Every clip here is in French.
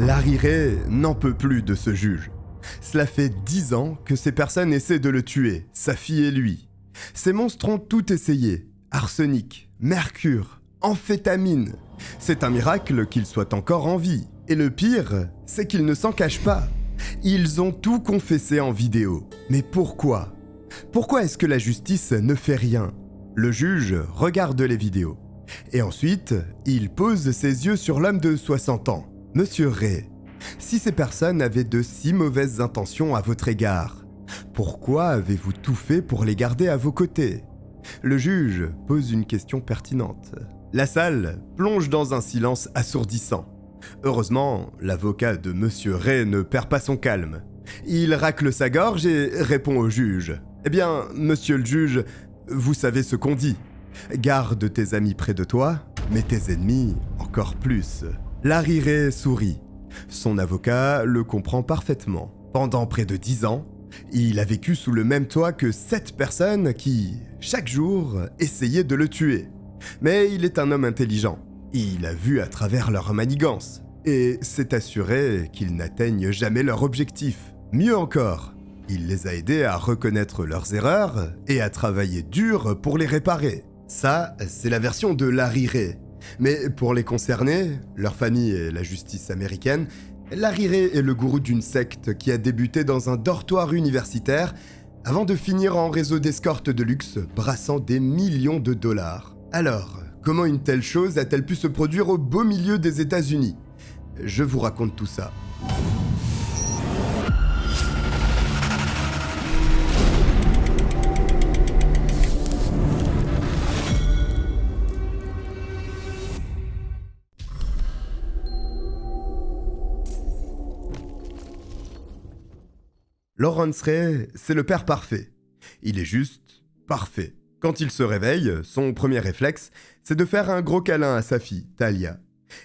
Larry Ray n'en peut plus de ce juge. Cela fait 10 ans que ces personnes essaient de le tuer, sa fille et lui. Ces monstres ont tout essayé. Arsenic, mercure, amphétamine. C'est un miracle qu'ils soient encore en vie. Et le pire, c'est qu'ils ne s'en cachent pas. Ils ont tout confessé en vidéo. Mais pourquoi ? Pourquoi est-ce que la justice ne fait rien ? Le juge regarde les vidéos. Et ensuite, il pose ses yeux sur l'homme de 60 ans. Monsieur Ray, si ces personnes avaient de si mauvaises intentions à votre égard, pourquoi avez-vous tout fait pour les garder à vos côtés ? Le juge pose une question pertinente. La salle plonge dans un silence assourdissant. Heureusement, l'avocat de Monsieur Ray ne perd pas son calme. Il racle sa gorge et répond au juge. « Eh bien, monsieur le juge, vous savez ce qu'on dit. Garde tes amis près de toi, mais tes ennemis encore plus. » Larry Ray sourit. Son avocat le comprend parfaitement. Pendant près de 10 ans, il a vécu sous le même toit que 7 personnes qui, chaque jour, essayaient de le tuer. Mais il est un homme intelligent. Il a vu à travers leurs manigances et s'est assuré qu'ils n'atteignent jamais leur objectif. Mieux encore, il les a aidés à reconnaître leurs erreurs et à travailler dur pour les réparer. Ça, c'est la version de Larry Ray. Mais pour les concernés, leur famille et la justice américaine, Larry Ray est le gourou d'une secte qui a débuté dans un dortoir universitaire avant de finir en réseau d'escorte de luxe brassant des millions de dollars. Alors, comment une telle chose a-t-elle pu se produire au beau milieu des États-Unis ? Je vous raconte tout ça. Lawrence Ray, c'est le père parfait. Il est juste parfait. Quand il se réveille, son premier réflexe, c'est de faire un gros câlin à sa fille, Talia.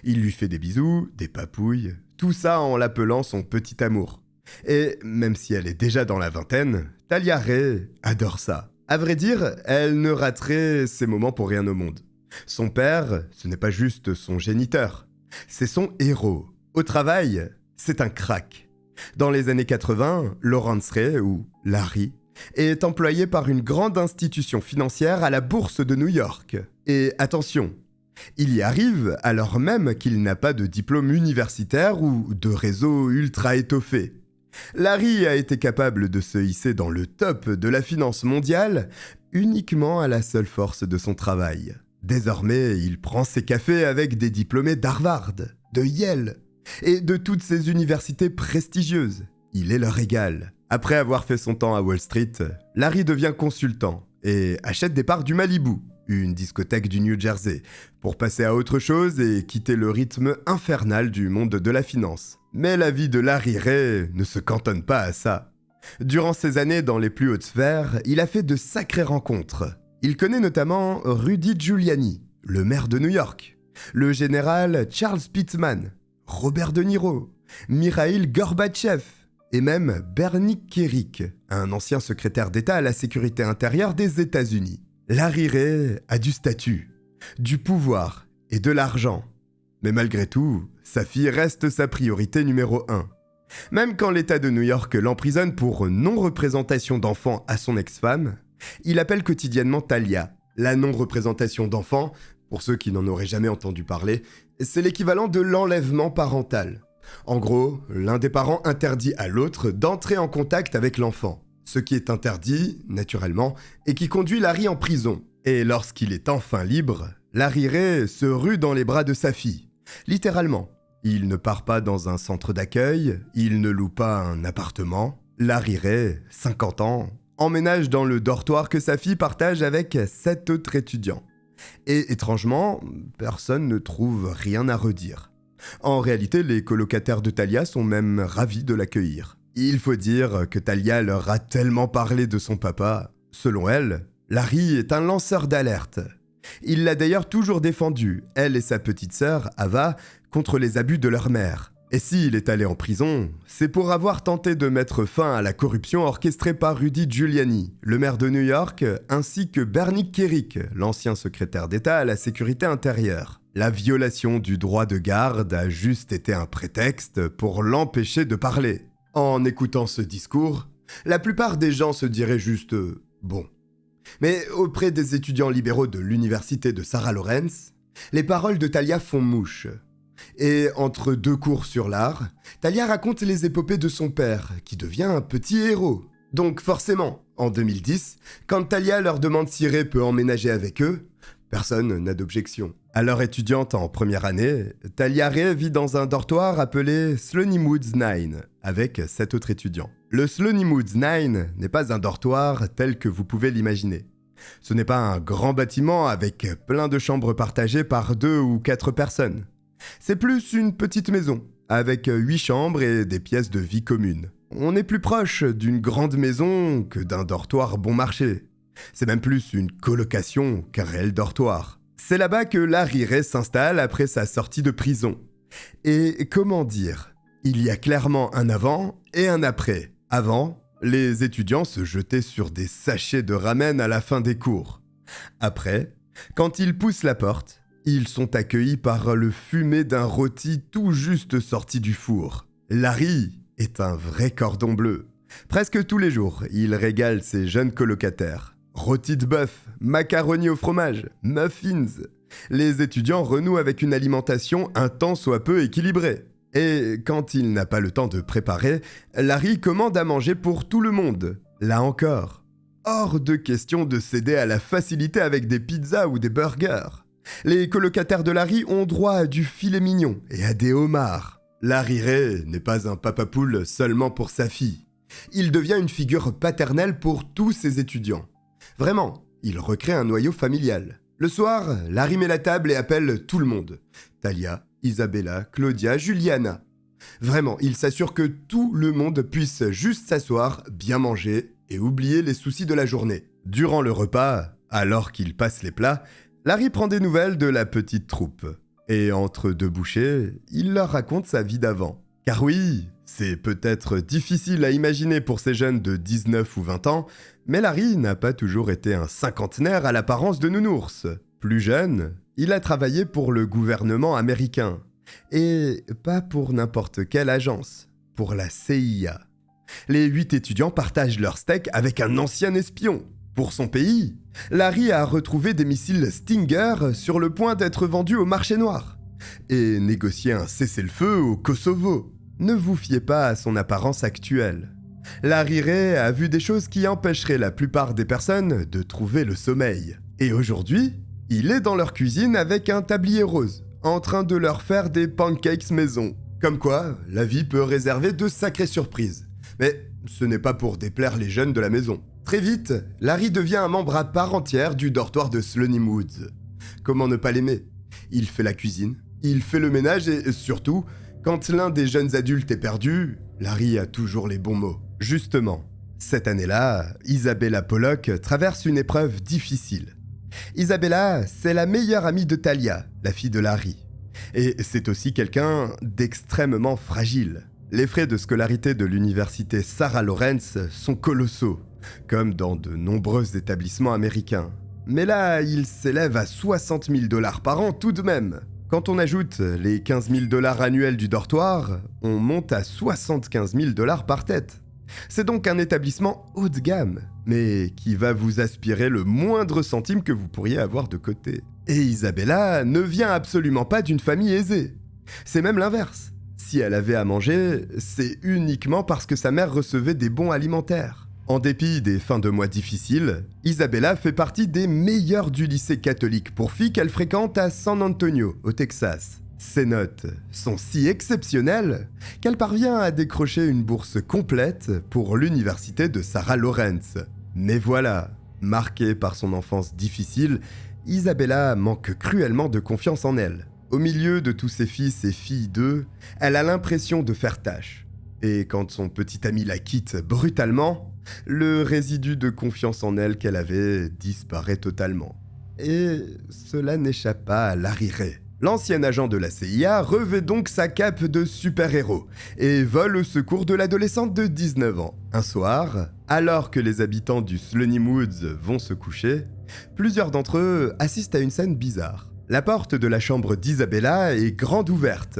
Il lui fait des bisous, des papouilles, tout ça en l'appelant son petit amour. Et même si elle est déjà dans la vingtaine, Talia Ray adore ça. À vrai dire, elle ne raterait ces moments pour rien au monde. Son père, ce n'est pas juste son géniteur, c'est son héros. Au travail, c'est un crack. Dans les années 80, Lawrence Ray, ou Larry, est employé par une grande institution financière à la bourse de New York. Et attention, il y arrive alors même qu'il n'a pas de diplôme universitaire ou de réseau ultra étoffé. Larry a été capable de se hisser dans le top de la finance mondiale uniquement à la seule force de son travail. Désormais, il prend ses cafés avec des diplômés d'Harvard, de Yale, et de toutes ces universités prestigieuses. Il est leur égal. Après avoir fait son temps à Wall Street, Larry devient consultant et achète des parts du Malibu, une discothèque du New Jersey, pour passer à autre chose et quitter le rythme infernal du monde de la finance. Mais la vie de Larry Ray ne se cantonne pas à ça. Durant ses années dans les plus hautes sphères, il a fait de sacrées rencontres. Il connaît notamment Rudy Giuliani, le maire de New York, le général Charles Pittman, Robert De Niro, Mikhail Gorbatchev et même Bernie Kerik, un ancien secrétaire d'État à la sécurité intérieure des États-Unis. Larry Ray a du statut, du pouvoir et de l'argent. Mais malgré tout, sa fille reste sa priorité numéro 1. Même quand l'État de New York l'emprisonne pour non-représentation d'enfants à son ex-femme, il appelle quotidiennement Talia. La non-représentation d'enfants, pour ceux qui n'en auraient jamais entendu parler, c'est l'équivalent de l'enlèvement parental. En gros, l'un des parents interdit à l'autre d'entrer en contact avec l'enfant. Ce qui est interdit, naturellement, et qui conduit Larry en prison. Et lorsqu'il est enfin libre, Larry Ray se rue dans les bras de sa fille. Littéralement. Il ne part pas dans un centre d'accueil, il ne loue pas un appartement. Larry Ray, 50 ans, emménage dans le dortoir que sa fille partage avec 7 autres étudiants. Et étrangement, personne ne trouve rien à redire. En réalité, les colocataires de Talia sont même ravis de l'accueillir. Il faut dire que Talia leur a tellement parlé de son papa. Selon elle, Larry est un lanceur d'alerte. Il l'a d'ailleurs toujours défendu, elle et sa petite sœur, Ava, contre les abus de leur mère. Et s'il est allé en prison, c'est pour avoir tenté de mettre fin à la corruption orchestrée par Rudy Giuliani, le maire de New York, ainsi que Bernie Kerik, l'ancien secrétaire d'État à la sécurité intérieure. La violation du droit de garde a juste été un prétexte pour l'empêcher de parler. En écoutant ce discours, la plupart des gens se diraient juste bon. Mais auprès des étudiants libéraux de l'université de Sarah Lawrence, les paroles de Talia font mouche. Et entre deux cours sur l'art, Talia raconte les épopées de son père, qui devient un petit héros. Donc forcément, en 2010, quand Talia leur demande si Ray peut emménager avec eux, personne n'a d'objection. Alors étudiante en première année, Talia Ray vit dans un dortoir appelé Sloanimwoods 9, avec 7 autres étudiants. Le Sloanimwoods 9 n'est pas un dortoir tel que vous pouvez l'imaginer. Ce n'est pas un grand bâtiment avec plein de chambres partagées par 2 ou 4 personnes. C'est plus une petite maison, avec 8 chambres et des pièces de vie communes. On est plus proche d'une grande maison que d'un dortoir bon marché. C'est même plus une colocation qu'un réel dortoir. C'est là-bas que Larry Ray s'installe après sa sortie de prison. Et comment dire, il y a clairement un avant et un après. Avant, les étudiants se jetaient sur des sachets de ramen à la fin des cours. Après, quand ils poussent la porte, ils sont accueillis par le fumet d'un rôti tout juste sorti du four. Larry est un vrai cordon bleu. Presque tous les jours, il régale ses jeunes colocataires. Rôti de bœuf, macaroni au fromage, muffins. Les étudiants renouent avec une alimentation un tant soit peu équilibrée. Et quand il n'a pas le temps de préparer, Larry commande à manger pour tout le monde. Là encore, hors de question de céder à la facilité avec des pizzas ou des burgers. Les colocataires de Larry ont droit à du filet mignon et à des homards. Larry Ray n'est pas un papa-poule seulement pour sa fille. Il devient une figure paternelle pour tous ses étudiants. Vraiment, il recrée un noyau familial. Le soir, Larry met la table et appelle tout le monde. Talia, Isabella, Claudia, Juliana. Vraiment, il s'assure que tout le monde puisse juste s'asseoir, bien manger et oublier les soucis de la journée. Durant le repas, alors qu'il passe les plats, Larry prend des nouvelles de la petite troupe. Et entre deux bouchées, il leur raconte sa vie d'avant. Car oui, c'est peut-être difficile à imaginer pour ces jeunes de 19 ou 20 ans, mais Larry n'a pas toujours été un cinquantenaire à l'apparence de nounours. Plus jeune, il a travaillé pour le gouvernement américain. Et pas pour n'importe quelle agence, pour la CIA. Les 8 étudiants partagent leur steak avec un ancien espion. Pour son pays, Larry a retrouvé des missiles Stinger sur le point d'être vendus au marché noir. Et négocié un cessez-le-feu au Kosovo. Ne vous fiez pas à son apparence actuelle. Larry Ray a vu des choses qui empêcheraient la plupart des personnes de trouver le sommeil. Et aujourd'hui, il est dans leur cuisine avec un tablier rose, en train de leur faire des pancakes maison. Comme quoi, la vie peut réserver de sacrées surprises. Mais ce n'est pas pour déplaire les jeunes de la maison. Très vite, Larry devient un membre à part entière du dortoir de Sloanimwoods. Comment ne pas l'aimer? Il fait la cuisine, il fait le ménage et surtout, quand l'un des jeunes adultes est perdu, Larry a toujours les bons mots. Justement, cette année-là, Isabella Pollock traverse une épreuve difficile. Isabella, c'est la meilleure amie de Talia, la fille de Larry. Et c'est aussi quelqu'un d'extrêmement fragile. Les frais de scolarité de l'université Sarah Lawrence sont colossaux, comme dans de nombreux établissements américains. Mais là, ils s'élèvent à 60 000 $ par an tout de même. Quand on ajoute les 15 000 $ annuels du dortoir, on monte à 75 000 $ par tête. C'est donc un établissement haut de gamme, mais qui va vous aspirer le moindre centime que vous pourriez avoir de côté. Et Isabella ne vient absolument pas d'une famille aisée. C'est même l'inverse. Si elle avait à manger, c'est uniquement parce que sa mère recevait des bons alimentaires. En dépit des fins de mois difficiles, Isabella fait partie des meilleures du lycée catholique pour filles qu'elle fréquente à San Antonio, au Texas. Ses notes sont si exceptionnelles qu'elle parvient à décrocher une bourse complète pour l'université de Sarah Lawrence. Mais voilà, marquée par son enfance difficile, Isabella manque cruellement de confiance en elle. Au milieu de tous ses fils et filles d'eux, elle a l'impression de faire tâche. Et quand son petit ami la quitte brutalement, le résidu de confiance en elle qu'elle avait disparaît totalement. Et cela n'échappe pas à Larry Ray. L'ancien agent de la CIA revêt donc sa cape de super-héros et vole au secours de l'adolescente de 19 ans. Un soir, alors que les habitants du Sloanimwoods vont se coucher, plusieurs d'entre eux assistent à une scène bizarre. La porte de la chambre d'Isabella est grande ouverte.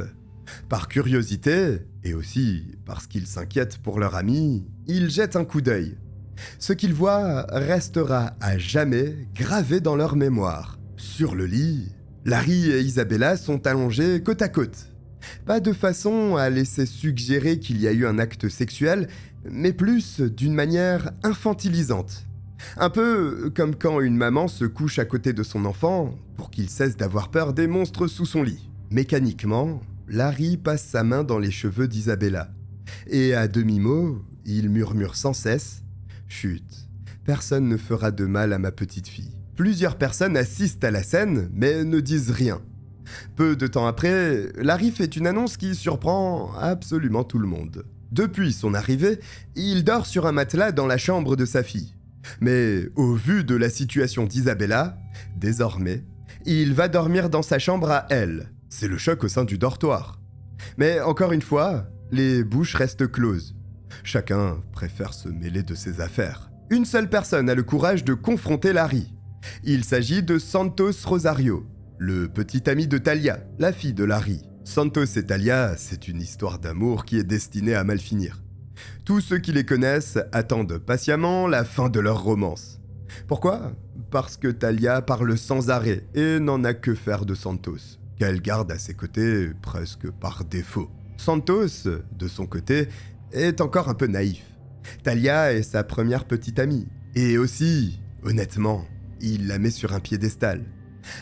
Par curiosité, et aussi parce qu'ils s'inquiètent pour leur ami, ils jettent un coup d'œil. Ce qu'ils voient restera à jamais gravé dans leur mémoire. Sur le lit, Larry et Isabella sont allongés côte à côte. Pas de façon à laisser suggérer qu'il y a eu un acte sexuel, mais plus d'une manière infantilisante. Un peu comme quand une maman se couche à côté de son enfant pour qu'il cesse d'avoir peur des monstres sous son lit. Mécaniquement, Larry passe sa main dans les cheveux d'Isabella. Et à demi-mot, il murmure sans cesse « Chut, personne ne fera de mal à ma petite fille ». Plusieurs personnes assistent à la scène, mais ne disent rien. Peu de temps après, Larry fait une annonce qui surprend absolument tout le monde. Depuis son arrivée, il dort sur un matelas dans la chambre de sa fille. Mais au vu de la situation d'Isabella, désormais, il va dormir dans sa chambre à elle. C'est le choc au sein du dortoir. Mais encore une fois, les bouches restent closes. Chacun préfère se mêler de ses affaires. Une seule personne a le courage de confronter Larry. Il s'agit de Santos Rosario, le petit ami de Talia, la fille de Larry. Santos et Talia, c'est une histoire d'amour qui est destinée à mal finir. Tous ceux qui les connaissent attendent patiemment la fin de leur romance. Pourquoi ? Parce que Talia parle sans arrêt et n'en a que faire de Santos, qu'elle garde à ses côtés presque par défaut. Santos, de son côté, est encore un peu naïf. Talia est sa première petite amie. Et aussi, honnêtement, il la met sur un piédestal.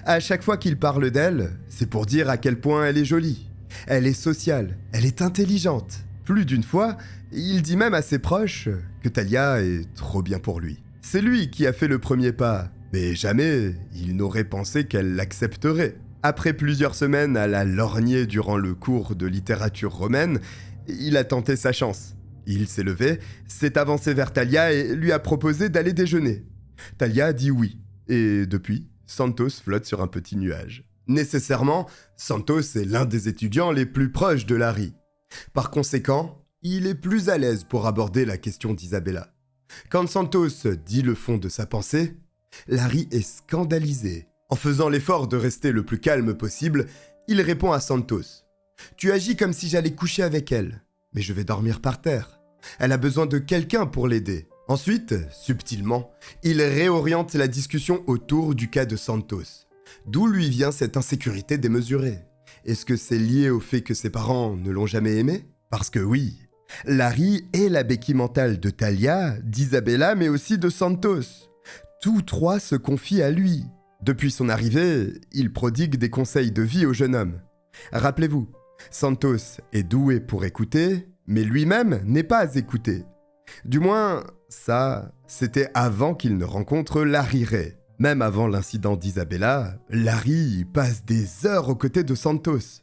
À chaque fois qu'il parle d'elle, c'est pour dire à quel point elle est jolie. Elle est sociale, elle est intelligente. Plus d'une fois, il dit même à ses proches que Talia est trop bien pour lui. C'est lui qui a fait le premier pas, mais jamais il n'aurait pensé qu'elle l'accepterait. Après plusieurs semaines à la lorgner durant le cours de littérature romaine, il a tenté sa chance. Il s'est levé, s'est avancé vers Talia et lui a proposé d'aller déjeuner. Talia a dit oui, et depuis, Santos flotte sur un petit nuage. Nécessairement, Santos est l'un des étudiants les plus proches de Larry. Par conséquent, il est plus à l'aise pour aborder la question d'Isabella. Quand Santos dit le fond de sa pensée, Larry est scandalisé. En faisant l'effort de rester le plus calme possible, il répond à Santos. « Tu agis comme si j'allais coucher avec elle, mais je vais dormir par terre. Elle a besoin de quelqu'un pour l'aider. » Ensuite, subtilement, il réoriente la discussion autour du cas de Santos. D'où lui vient cette insécurité démesurée ? Est-ce que c'est lié au fait que ses parents ne l'ont jamais aimé ? Parce que oui, Larry est la béquille mentale de Talia, d'Isabella, mais aussi de Santos. Tous trois se confient à lui. Depuis son arrivée, il prodigue des conseils de vie au jeune homme. Rappelez-vous, Santos est doué pour écouter, mais lui-même n'est pas écouté. Du moins, ça, c'était avant qu'il ne rencontre Larry Ray. Même avant l'incident d'Isabella, Larry passe des heures aux côtés de Santos.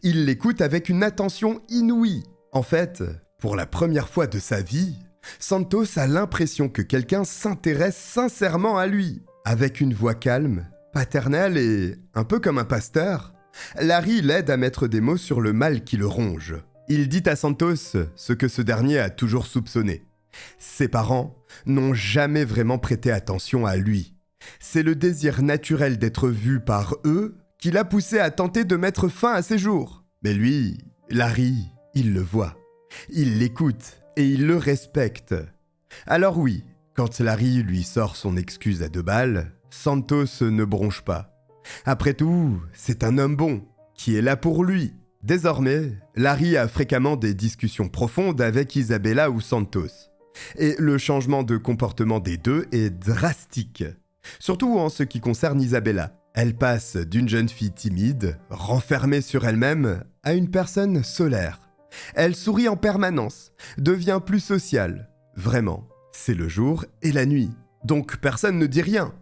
Il l'écoute avec une attention inouïe. En fait, pour la première fois de sa vie, Santos a l'impression que quelqu'un s'intéresse sincèrement à lui. Avec une voix calme, paternelle et un peu comme un pasteur, Larry l'aide à mettre des mots sur le mal qui le ronge. Il dit à Santos ce que ce dernier a toujours soupçonné. Ses parents n'ont jamais vraiment prêté attention à lui. C'est le désir naturel d'être vu par eux qui l'a poussé à tenter de mettre fin à ses jours. Mais lui, Larry, il le voit. Il l'écoute et il le respecte. Alors oui, quand Larry lui sort son excuse à 2 balles, Santos ne bronche pas. Après tout, c'est un homme bon, qui est là pour lui. Désormais, Larry a fréquemment des discussions profondes avec Isabella ou Santos. Et le changement de comportement des deux est drastique. Surtout en ce qui concerne Isabella. Elle passe d'une jeune fille timide, renfermée sur elle-même, à une personne solaire. Elle sourit en permanence, devient plus sociale. Vraiment, c'est le jour et la nuit. Donc personne ne dit rien.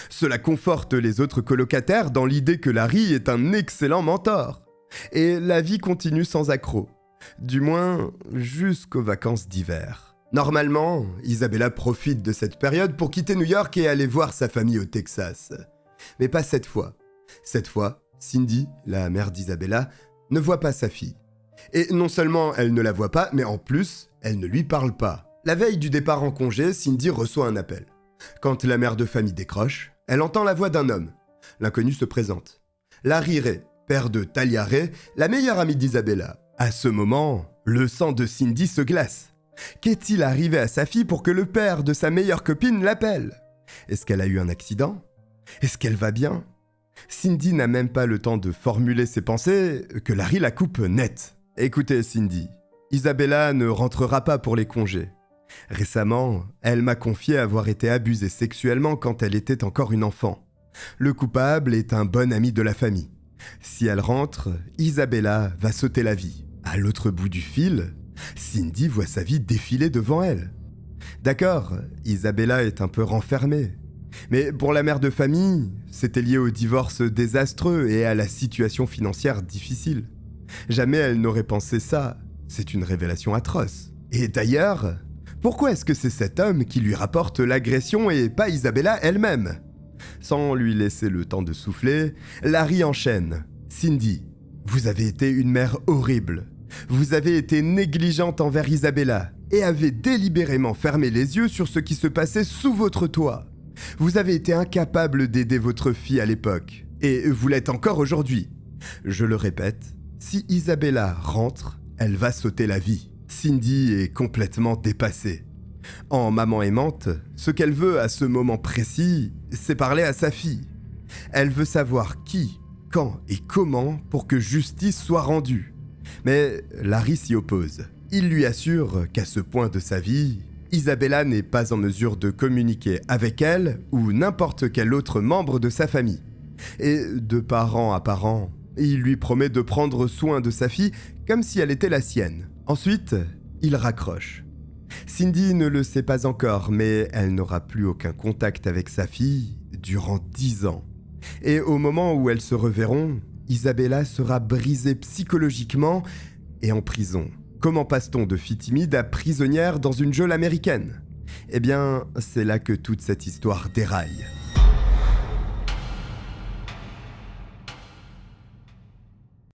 Cela conforte les autres colocataires dans l'idée que Larry est un excellent mentor. Et la vie continue sans accroc. Du moins, jusqu'aux vacances d'hiver. Normalement, Isabella profite de cette période pour quitter New York et aller voir sa famille au Texas. Mais pas cette fois. Cette fois, Cindy, la mère d'Isabella, ne voit pas sa fille. Et non seulement elle ne la voit pas, mais en plus, elle ne lui parle pas. La veille du départ en congé, Cindy reçoit un appel. Quand la mère de famille décroche, elle entend la voix d'un homme. L'inconnu se présente. Larry Ray, père de Talia Ray, la meilleure amie d'Isabella. À ce moment, le sang de Cindy se glace. Qu'est-il arrivé à sa fille pour que le père de sa meilleure copine l'appelle? Est-ce qu'elle a eu un accident? Est-ce qu'elle va bien? Cindy n'a même pas le temps de formuler ses pensées que Larry la coupe net. Écoutez Cindy, Isabella ne rentrera pas pour les congés. Récemment, elle m'a confié avoir été abusée sexuellement quand elle était encore une enfant. Le coupable est un bon ami de la famille. Si elle rentre, Isabella va sauter la vie. À l'autre bout du fil, Cindy voit sa vie défiler devant elle. D'accord, Isabella est un peu renfermée. Mais pour la mère de famille, c'était lié au divorce désastreux et à la situation financière difficile. Jamais elle n'aurait pensé ça. C'est une révélation atroce. Et d'ailleurs, pourquoi est-ce que c'est cet homme qui lui rapporte l'agression et pas Isabella elle-même? Sans lui laisser le temps de souffler, Larry enchaîne. Cindy, vous avez été une mère horrible. Vous avez été négligente envers Isabella et avez délibérément fermé les yeux sur ce qui se passait sous votre toit. Vous avez été incapable d'aider votre fille à l'époque, et vous l'êtes encore aujourd'hui. Je le répète, si Isabella rentre, elle va sauter la vie. Cindy est complètement dépassée. En maman aimante, ce qu'elle veut à ce moment précis, c'est parler à sa fille. Elle veut savoir qui, quand et comment pour que justice soit rendue. Mais Larry s'y oppose. Il lui assure qu'à ce point de sa vie, Isabella n'est pas en mesure de communiquer avec elle ou n'importe quel autre membre de sa famille. Et de parent à parent, il lui promet de prendre soin de sa fille comme si elle était la sienne. Ensuite, il raccroche. Cindy ne le sait pas encore, mais elle n'aura plus aucun contact avec sa fille durant 10 ans. Et au moment où elles se reverront, Isabella sera brisée psychologiquement et en prison. Comment passe-t-on de fille timide à prisonnière dans une geôle américaine? Eh bien, c'est là que toute cette histoire déraille.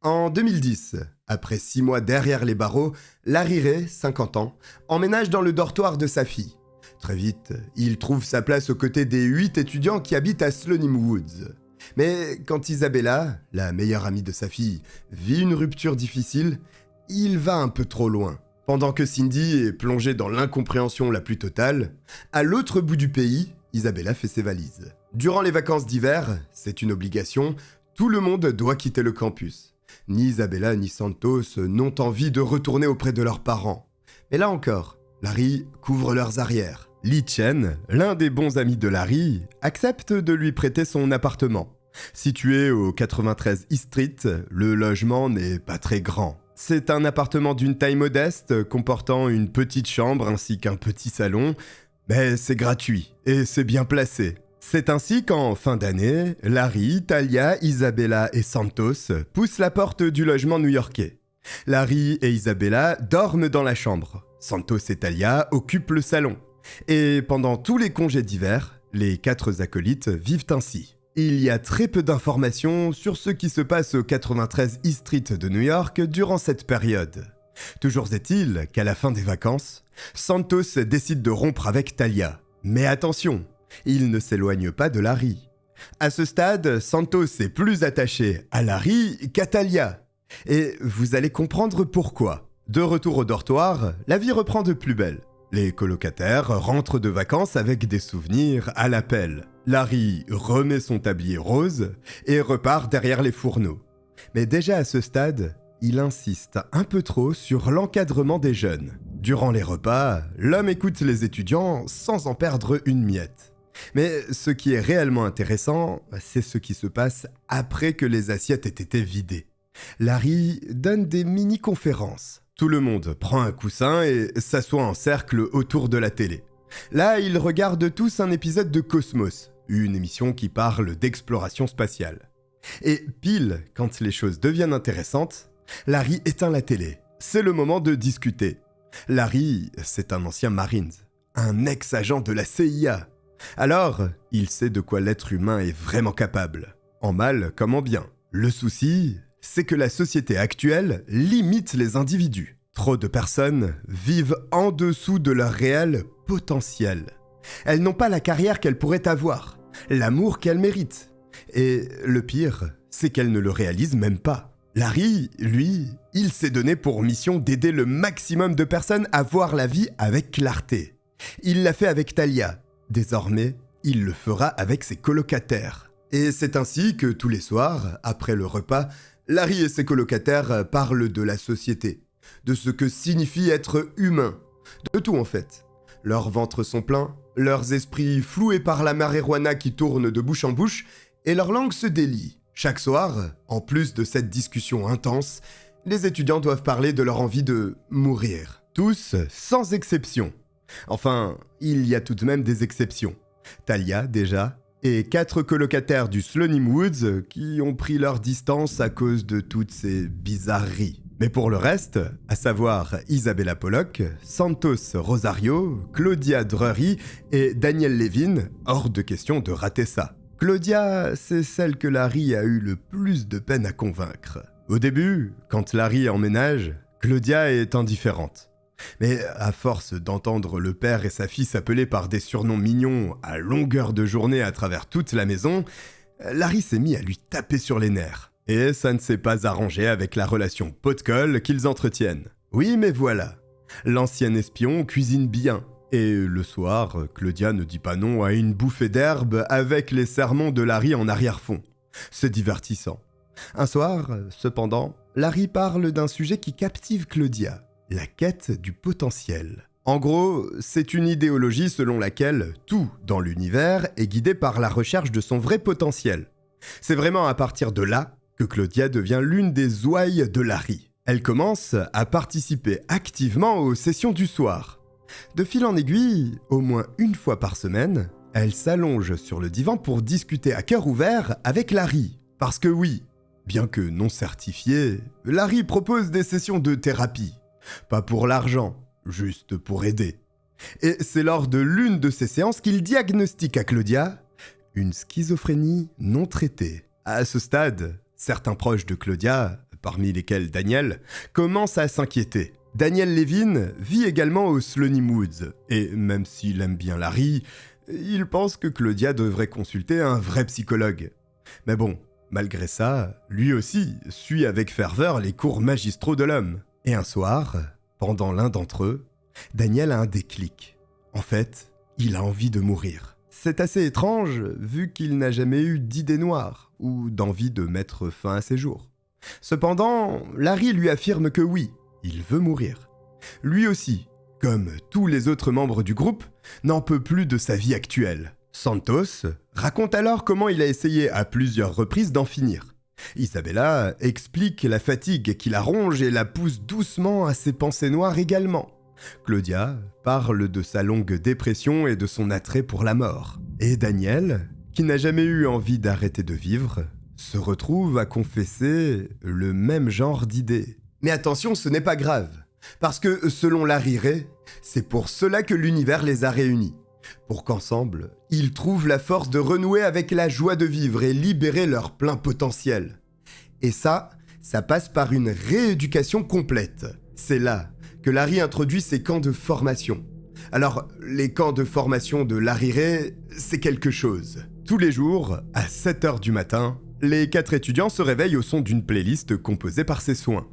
En 2010, après 6 mois derrière les barreaux, Larry Ray, 50 ans, emménage dans le dortoir de sa fille. Très vite, il trouve sa place aux côtés des 8 étudiants qui habitent à Slonim Woods. Mais quand Isabella, la meilleure amie de sa fille, vit une rupture difficile, il va un peu trop loin. Pendant que Cindy est plongée dans l'incompréhension la plus totale, à l'autre bout du pays, Isabella fait ses valises. Durant les vacances d'hiver, c'est une obligation, tout le monde doit quitter le campus. Ni Isabella ni Santos n'ont envie de retourner auprès de leurs parents. Mais là encore, Larry couvre leurs arrières. Lee Chen, l'un des bons amis de Larry, accepte de lui prêter son appartement. Situé au 93 East Street, le logement n'est pas très grand. C'est un appartement d'une taille modeste, comportant une petite chambre ainsi qu'un petit salon, mais c'est gratuit et c'est bien placé. C'est ainsi qu'en fin d'année, Larry, Talia, Isabella et Santos poussent la porte du logement new-yorkais. Larry et Isabella dorment dans la chambre. Santos et Talia occupent le salon. Et pendant tous les congés d'hiver, les 4 acolytes vivent ainsi. Il y a très peu d'informations sur ce qui se passe au 93 East Street de New York durant cette période. Toujours est-il qu'à la fin des vacances, Santos décide de rompre avec Talia. Mais attention, il ne s'éloigne pas de Larry. À ce stade, Santos est plus attaché à Larry qu'à Talia. Et vous allez comprendre pourquoi. De retour au dortoir, la vie reprend de plus belle. Les colocataires rentrent de vacances avec des souvenirs à l'appel. Larry remet son tablier rose et repart derrière les fourneaux. Mais déjà à ce stade, il insiste un peu trop sur l'encadrement des jeunes. Durant les repas, l'homme écoute les étudiants sans en perdre une miette. Mais ce qui est réellement intéressant, c'est ce qui se passe après que les assiettes aient été vidées. Larry donne des mini-conférences. Tout le monde prend un coussin et s'assoit en cercle autour de la télé. Là, ils regardent tous un épisode de Cosmos, une émission qui parle d'exploration spatiale. Et pile, quand les choses deviennent intéressantes, Larry éteint la télé. C'est le moment de discuter. Larry, c'est un ancien Marines, un ex-agent de la CIA. Alors, il sait de quoi l'être humain est vraiment capable, en mal comme en bien. Le souci, c'est que la société actuelle limite les individus. Trop de personnes vivent en dessous de leur réel potentiel. Elles n'ont pas la carrière qu'elles pourraient avoir, l'amour qu'elles méritent. Et le pire, c'est qu'elle ne le réalise même pas. Larry, lui, il s'est donné pour mission d'aider le maximum de personnes à voir la vie avec clarté. Il l'a fait avec Talia. Désormais, il le fera avec ses colocataires. Et c'est ainsi que tous les soirs, après le repas, Larry et ses colocataires parlent de la société, de ce que signifie être humain, de tout en fait. Leurs ventres sont pleins, leurs esprits floués par la marijuana qui tourne de bouche en bouche, et leur langue se délie. Chaque soir, en plus de cette discussion intense, les étudiants doivent parler de leur envie de mourir. Tous, sans exception. Enfin, il y a tout de même des exceptions. Talia, déjà, et 4 colocataires du Slonim Woods qui ont pris leur distance à cause de toutes ces bizarreries. Mais pour le reste, à savoir Isabella Pollock, Santos Rosario, Claudia Drury et Daniel Levin, hors de question de rater ça. Claudia, c'est celle que Larry a eu le plus de peine à convaincre. Au début, quand Larry emménage, Claudia est indifférente. Mais à force d'entendre le père et sa fille s'appeler par des surnoms mignons à longueur de journée à travers toute la maison, Larry s'est mis à lui taper sur les nerfs. Et ça ne s'est pas arrangé avec la relation pot-de-colle qu'ils entretiennent. Oui, mais voilà. L'ancien espion cuisine bien. Et le soir, Claudia ne dit pas non à une bouffée d'herbe avec les sermons de Larry en arrière-fond. C'est divertissant. Un soir, cependant, Larry parle d'un sujet qui captive Claudia, la quête du potentiel. En gros, c'est une idéologie selon laquelle tout dans l'univers est guidé par la recherche de son vrai potentiel. C'est vraiment à partir de là que Claudia devient l'une des ouailles de Larry. Elle commence à participer activement aux sessions du soir. De fil en aiguille, au moins une fois par semaine, elle s'allonge sur le divan pour discuter à cœur ouvert avec Larry. Parce que oui, bien que non certifié, Larry propose des sessions de thérapie. Pas pour l'argent, juste pour aider. Et c'est lors de l'une de ces séances qu'il diagnostique à Claudia une schizophrénie non traitée. À ce stade, certains proches de Claudia, parmi lesquels Daniel, commencent à s'inquiéter. Daniel Levin vit également au Slonim Woods, et même s'il aime bien Larry, il pense que Claudia devrait consulter un vrai psychologue. Mais bon, malgré ça, lui aussi suit avec ferveur les cours magistraux de l'homme. Et un soir, pendant l'un d'entre eux, Daniel a un déclic. En fait, il a envie de mourir. C'est assez étrange, vu qu'il n'a jamais eu d'idée noire, ou d'envie de mettre fin à ses jours. Cependant, Larry lui affirme que oui, il veut mourir. Lui aussi, comme tous les autres membres du groupe, n'en peut plus de sa vie actuelle. Santos raconte alors comment il a essayé à plusieurs reprises d'en finir. Isabella explique la fatigue qui la ronge et la pousse doucement à ses pensées noires également. Claudia parle de sa longue dépression et de son attrait pour la mort. Et Daniel, qui n'a jamais eu envie d'arrêter de vivre, se retrouve à confesser le même genre d'idées. Mais attention, ce n'est pas grave, parce que selon Larry Ray, c'est pour cela que l'univers les a réunis. Pour qu'ensemble, ils trouvent la force de renouer avec la joie de vivre et libérer leur plein potentiel. Et ça passe par une rééducation complète. C'est là que Larry introduit ses camps de formation. Alors, les camps de formation de Larry Ray, c'est quelque chose. Tous les jours, à 7h du matin, les 4 étudiants se réveillent au son d'une playlist composée par ses soins.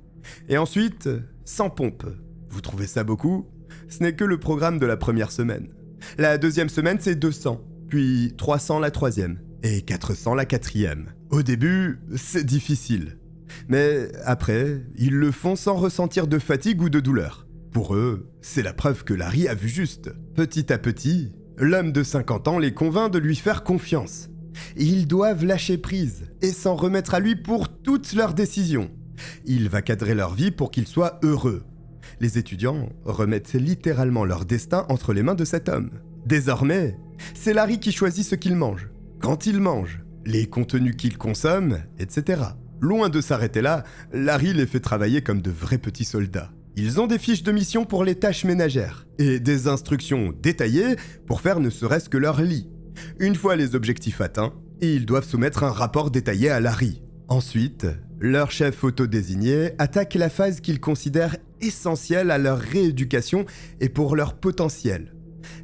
Et ensuite, sans pompe. Vous trouvez ça beaucoup ? Ce n'est que le programme de la première semaine. La deuxième semaine, c'est 200, puis 300 la troisième, et 400 la quatrième. Au début, c'est difficile. Mais après, ils le font sans ressentir de fatigue ou de douleur. Pour eux, c'est la preuve que Larry a vu juste. Petit à petit, l'homme de 50 ans les convainc de lui faire confiance. Ils doivent lâcher prise et s'en remettre à lui pour toutes leurs décisions. Il va cadrer leur vie pour qu'ils soient heureux. Les étudiants remettent littéralement leur destin entre les mains de cet homme. Désormais, c'est Larry qui choisit ce qu'il mange, quand il mange, les contenus qu'il consomme, etc. Loin de s'arrêter là, Larry les fait travailler comme de vrais petits soldats. Ils ont des fiches de mission pour les tâches ménagères et des instructions détaillées pour faire ne serait-ce que leur lit. Une fois les objectifs atteints, ils doivent soumettre un rapport détaillé à Larry. Ensuite, leur chef autodésigné attaque la phase qu'ils considèrent essentielle à leur rééducation et pour leur potentiel,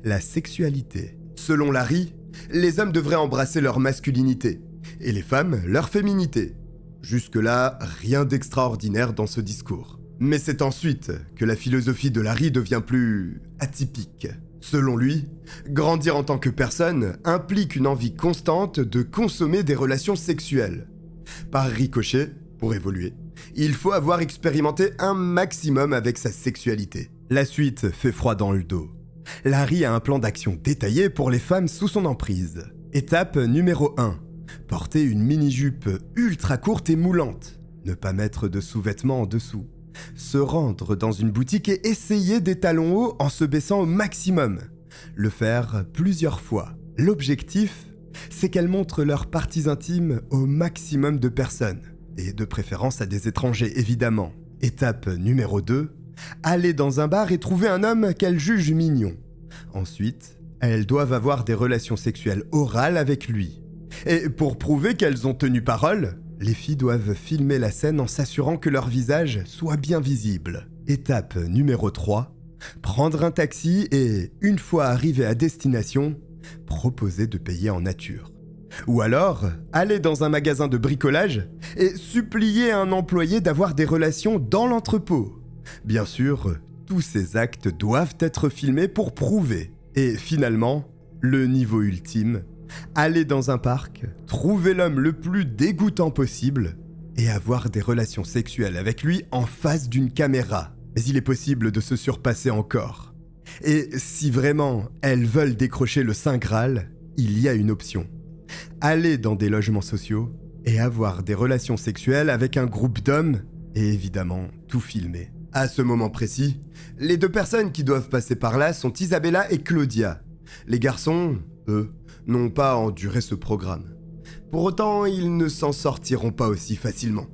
la sexualité. Selon Larry, les hommes devraient embrasser leur masculinité et les femmes leur féminité. Jusque-là, rien d'extraordinaire dans ce discours. Mais c'est ensuite que la philosophie de Larry devient plus atypique. Selon lui, grandir en tant que personne implique une envie constante de consommer des relations sexuelles. Par ricochet, pour évoluer, il faut avoir expérimenté un maximum avec sa sexualité. La suite fait froid dans le dos. Larry a un plan d'action détaillé pour les femmes sous son emprise. Étape numéro 1. Porter une mini-jupe ultra courte et moulante. Ne pas mettre de sous-vêtements en dessous. Se rendre dans une boutique et essayer des talons hauts en se baissant au maximum. Le faire plusieurs fois. L'objectif, c'est qu'elles montrent leurs parties intimes au maximum de personnes. Et de préférence à des étrangers, évidemment. Étape numéro 2. Aller dans un bar et trouver un homme qu'elles jugent mignon. Ensuite, elles doivent avoir des relations sexuelles orales avec lui. Et pour prouver qu'elles ont tenu parole, les filles doivent filmer la scène en s'assurant que leur visage soit bien visible. Étape numéro 3. Prendre un taxi et, une fois arrivé à destination, proposer de payer en nature. Ou alors, aller dans un magasin de bricolage et supplier un employé d'avoir des relations dans l'entrepôt. Bien sûr, tous ces actes doivent être filmés pour prouver. Et finalement, le niveau ultime, aller dans un parc, trouver l'homme le plus dégoûtant possible et avoir des relations sexuelles avec lui en face d'une caméra. Mais il est possible de se surpasser encore. Et si vraiment elles veulent décrocher le Saint Graal, il y a une option. Aller dans des logements sociaux et avoir des relations sexuelles avec un groupe d'hommes et évidemment tout filmer. À ce moment précis, les deux personnes qui doivent passer par là sont Isabella et Claudia. Les garçons, eux, n'ont pas enduré ce programme. Pour autant, ils ne s'en sortiront pas aussi facilement.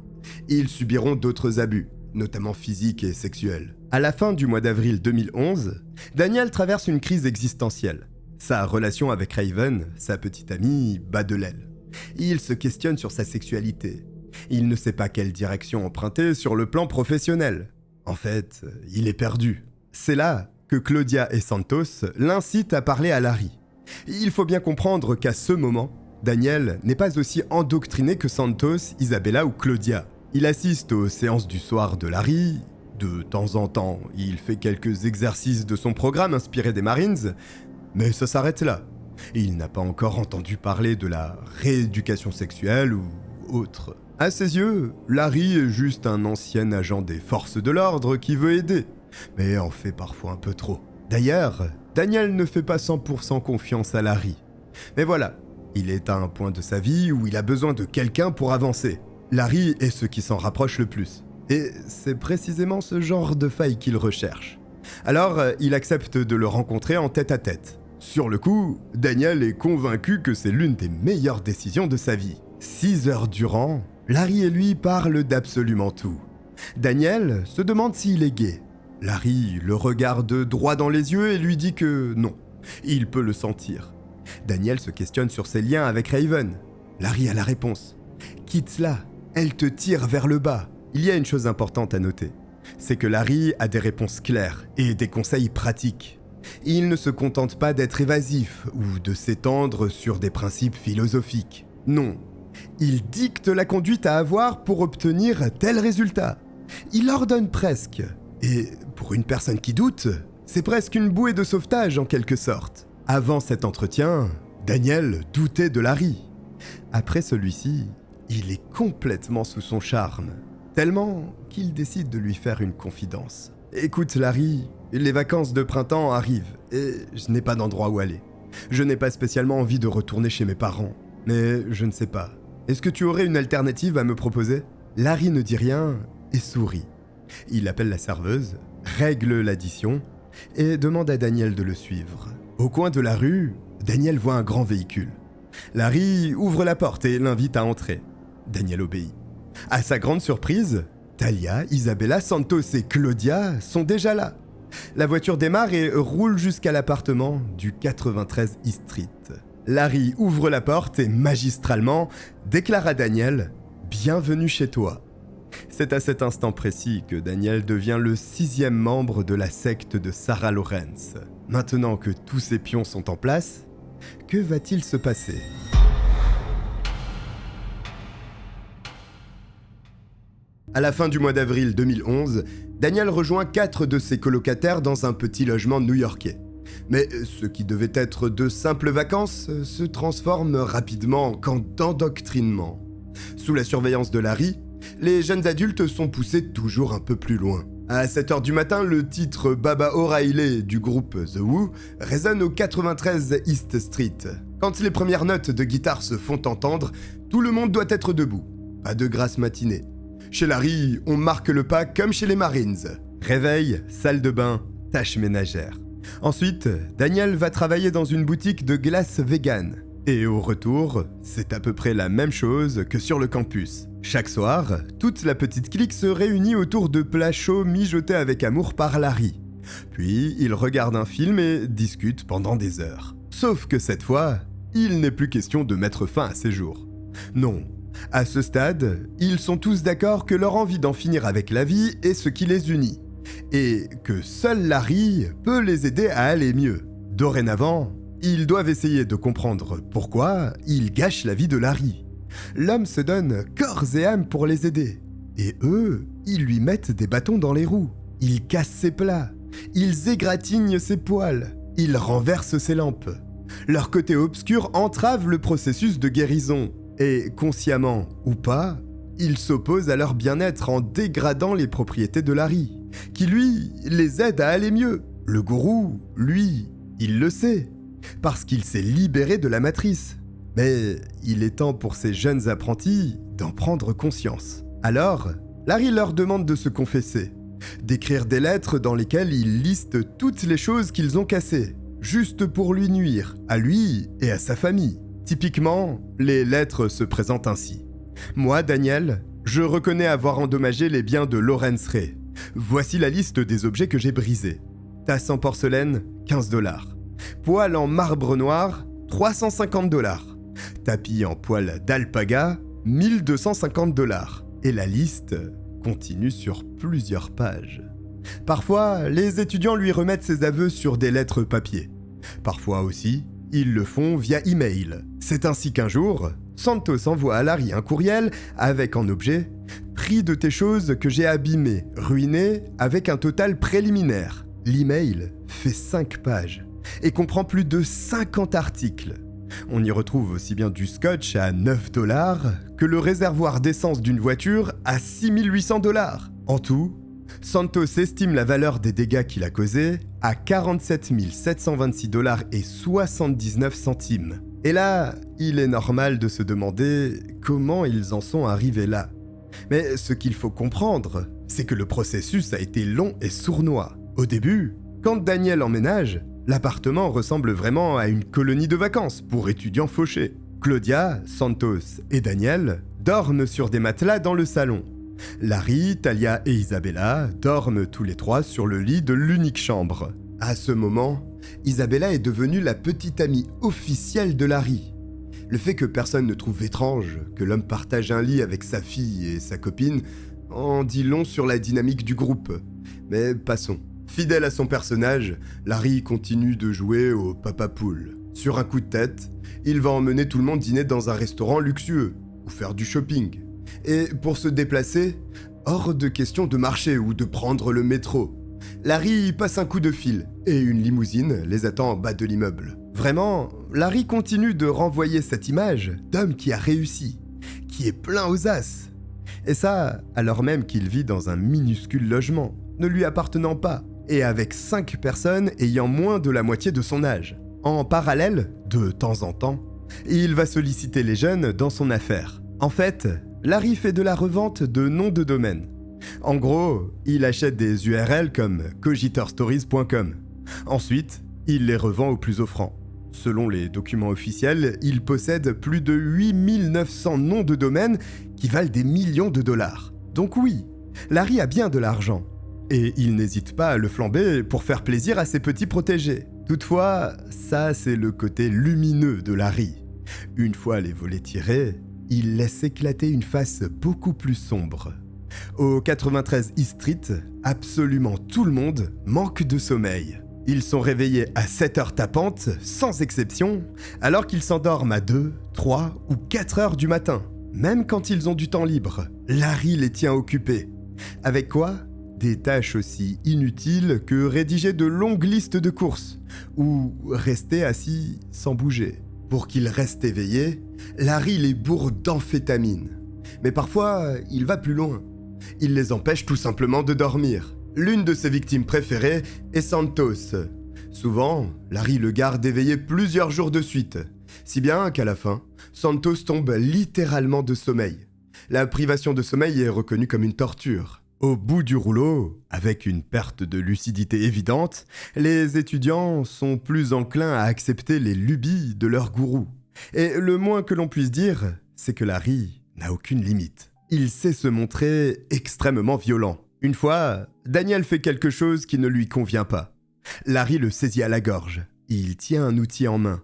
Ils subiront d'autres abus, notamment physiques et sexuels. À la fin du mois d'avril 2011, Daniel traverse une crise existentielle. Sa relation avec Raven, sa petite amie, bat de l'aile. Il se questionne sur sa sexualité. Il ne sait pas quelle direction emprunter sur le plan professionnel. En fait, il est perdu. C'est là que Claudia et Santos l'incitent à parler à Larry. Il faut bien comprendre qu'à ce moment, Daniel n'est pas aussi endoctriné que Santos, Isabella ou Claudia. Il assiste aux séances du soir de Larry. De temps en temps, il fait quelques exercices de son programme inspiré des Marines, mais ça s'arrête là. Il n'a pas encore entendu parler de la rééducation sexuelle ou autre. À ses yeux, Larry est juste un ancien agent des forces de l'ordre qui veut aider, mais en fait parfois un peu trop. D'ailleurs, Daniel ne fait pas 100% confiance à Larry. Mais voilà, il est à un point de sa vie où il a besoin de quelqu'un pour avancer. Larry est ce qui s'en rapproche le plus. Et c'est précisément ce genre de faille qu'il recherche. Alors, il accepte de le rencontrer en tête-à-tête. Sur le coup, Daniel est convaincu que c'est l'une des meilleures décisions de sa vie. 6 heures durant, Larry et lui parlent d'absolument tout. Daniel se demande s'il est gay. Larry le regarde droit dans les yeux et lui dit que non, il peut le sentir. Daniel se questionne sur ses liens avec Raven. Larry a la réponse. Quitte-la, elle te tire vers le bas. Il y a une chose importante à noter, c'est que Larry a des réponses claires et des conseils pratiques. Il ne se contente pas d'être évasif ou de s'étendre sur des principes philosophiques. Non, il dicte la conduite à avoir pour obtenir tel résultat. Il ordonne presque. Et pour une personne qui doute, c'est presque une bouée de sauvetage en quelque sorte. Avant cet entretien, Daniel doutait de Larry. Après celui-ci, il est complètement sous son charme. Tellement qu'il décide de lui faire une confidence. Écoute Larry, les vacances de printemps arrivent et je n'ai pas d'endroit où aller. Je n'ai pas spécialement envie de retourner chez mes parents, mais je ne sais pas. Est-ce que tu aurais une alternative à me proposer ? Larry ne dit rien et sourit. Il appelle la serveuse, règle l'addition et demande à Daniel de le suivre. Au coin de la rue, Daniel voit un grand véhicule. Larry ouvre la porte et l'invite à entrer. Daniel obéit. À sa grande surprise, Talia, Isabella, Santos et Claudia sont déjà là. La voiture démarre et roule jusqu'à l'appartement du 93 East Street. Larry ouvre la porte et magistralement déclare à Daniel « Bienvenue chez toi ». C'est à cet instant précis que Daniel devient le 6e membre de la secte de Sarah Lawrence. Maintenant que tous ces pions sont en place, que va-t-il se passer ? À la fin du mois d'avril 2011, Daniel rejoint 4 de ses colocataires dans un petit logement new-yorkais. Mais ce qui devait être de simples vacances se transforme rapidement d'endoctrinement. Sous la surveillance de Larry, les jeunes adultes sont poussés toujours un peu plus loin. À 7h du matin, le titre Baba O'Reilly du groupe The Who résonne au 93 East Street. Quand les premières notes de guitare se font entendre, tout le monde doit être debout. Pas de grasse matinée. Chez Larry, on marque le pas comme chez les Marines. Réveil, salle de bain, tâches ménagères. Ensuite, Daniel va travailler dans une boutique de glace vegan. Et au retour, c'est à peu près la même chose que sur le campus. Chaque soir, toute la petite clique se réunit autour de plats chauds mijotés avec amour par Larry. Puis, ils regardent un film et discutent pendant des heures. Sauf que cette fois, il n'est plus question de mettre fin à ces jours. Non, à ce stade, ils sont tous d'accord que leur envie d'en finir avec la vie est ce qui les unit. Et que seul Larry peut les aider à aller mieux. Dorénavant, ils doivent essayer de comprendre pourquoi ils gâchent la vie de Larry. L'homme se donne corps et âme pour les aider. Et eux, ils lui mettent des bâtons dans les roues. Ils cassent ses plats. Ils égratignent ses poils. Ils renversent ses lampes. Leur côté obscur entrave le processus de guérison. Et consciemment ou pas, ils s'opposent à leur bien-être en dégradant les propriétés de Larry, qui lui, les aide à aller mieux. Le gourou, lui, il le sait, parce qu'il s'est libéré de la matrice. Mais il est temps pour ces jeunes apprentis d'en prendre conscience. Alors, Larry leur demande de se confesser, d'écrire des lettres dans lesquelles ils listent toutes les choses qu'ils ont cassées, juste pour lui nuire, à lui et à sa famille. Typiquement, les lettres se présentent ainsi. Moi, Daniel, je reconnais avoir endommagé les biens de Lawrence Ray. Voici la liste des objets que j'ai brisés. Tasse en porcelaine, $15. Poêle en marbre noir, $350. Tapis en poil d'alpaga, $1250. Et la liste continue sur plusieurs pages. Parfois, les étudiants lui remettent ses aveux sur des lettres papier. Parfois aussi, ils le font via email. C'est ainsi qu'un jour, Santos envoie à Larry un courriel avec en objet « Prix de tes choses que j'ai abîmées, ruinées, avec un total préliminaire ». L'email fait 5 pages et comprend plus de 50 articles. On y retrouve aussi bien du scotch à $9 que le réservoir d'essence d'une voiture à $6 800. En tout, Santos estime la valeur des dégâts qu'il a causés à $47 726,79 $. Et là, il est normal de se demander comment ils en sont arrivés là. Mais ce qu'il faut comprendre, c'est que le processus a été long et sournois. Au début, quand Daniel emménage, l'appartement ressemble vraiment à une colonie de vacances pour étudiants fauchés. Claudia, Santos et Daniel dorment sur des matelas dans le salon. Larry, Talia et Isabella dorment tous les 3 sur le lit de l'unique chambre. À ce moment, Isabella est devenue la petite amie officielle de Larry. Le fait que personne ne trouve étrange que l'homme partage un lit avec sa fille et sa copine en dit long sur la dynamique du groupe. Mais passons. Fidèle à son personnage, Larry continue de jouer au papa poule. Sur un coup de tête, il va emmener tout le monde dîner dans un restaurant luxueux ou faire du shopping. Et pour se déplacer, hors de question de marcher ou de prendre le métro. Larry passe un coup de fil et une limousine les attend en bas de l'immeuble. Vraiment, Larry continue de renvoyer cette image d'homme qui a réussi, qui est plein aux as. Et ça, alors même qu'il vit dans un minuscule logement, ne lui appartenant pas, et avec 5 personnes ayant moins de la moitié de son âge. En parallèle, de temps en temps, il va solliciter les jeunes dans son affaire. En fait, Larry fait de la revente de noms de domaine. En gros, il achète des URL comme cogitorstories.com. Ensuite, il les revend au plus offrant. Selon les documents officiels, il possède plus de 8900 noms de domaine qui valent des millions de dollars. Donc oui, Larry a bien de l'argent. Et il n'hésite pas à le flamber pour faire plaisir à ses petits protégés. Toutefois, ça c'est le côté lumineux de Larry. Une fois les volets tirés, il laisse éclater une face beaucoup plus sombre. Au 93 East Street, absolument tout le monde manque de sommeil. Ils sont réveillés à 7 heures tapantes, sans exception, alors qu'ils s'endorment à 2, 3 ou 4 heures du matin. Même quand ils ont du temps libre, Larry les tient occupés. Avec quoi ? Des tâches aussi inutiles que rédiger de longues listes de courses ou rester assis sans bouger. Pour qu'ils restent éveillés, Larry les bourre d'amphétamine. Mais parfois, il va plus loin. Il les empêche tout simplement de dormir. L'une de ses victimes préférées est Santos. Souvent, Larry le garde éveillé plusieurs jours de suite, si bien qu'à la fin, Santos tombe littéralement de sommeil. La privation de sommeil est reconnue comme une torture. Au bout du rouleau, avec une perte de lucidité évidente, les étudiants sont plus enclins à accepter les lubies de leur gourou. Et le moins que l'on puisse dire, c'est que Larry n'a aucune limite. Il sait se montrer extrêmement violent. Une fois, Daniel fait quelque chose qui ne lui convient pas. Larry le saisit à la gorge. Il tient un outil en main.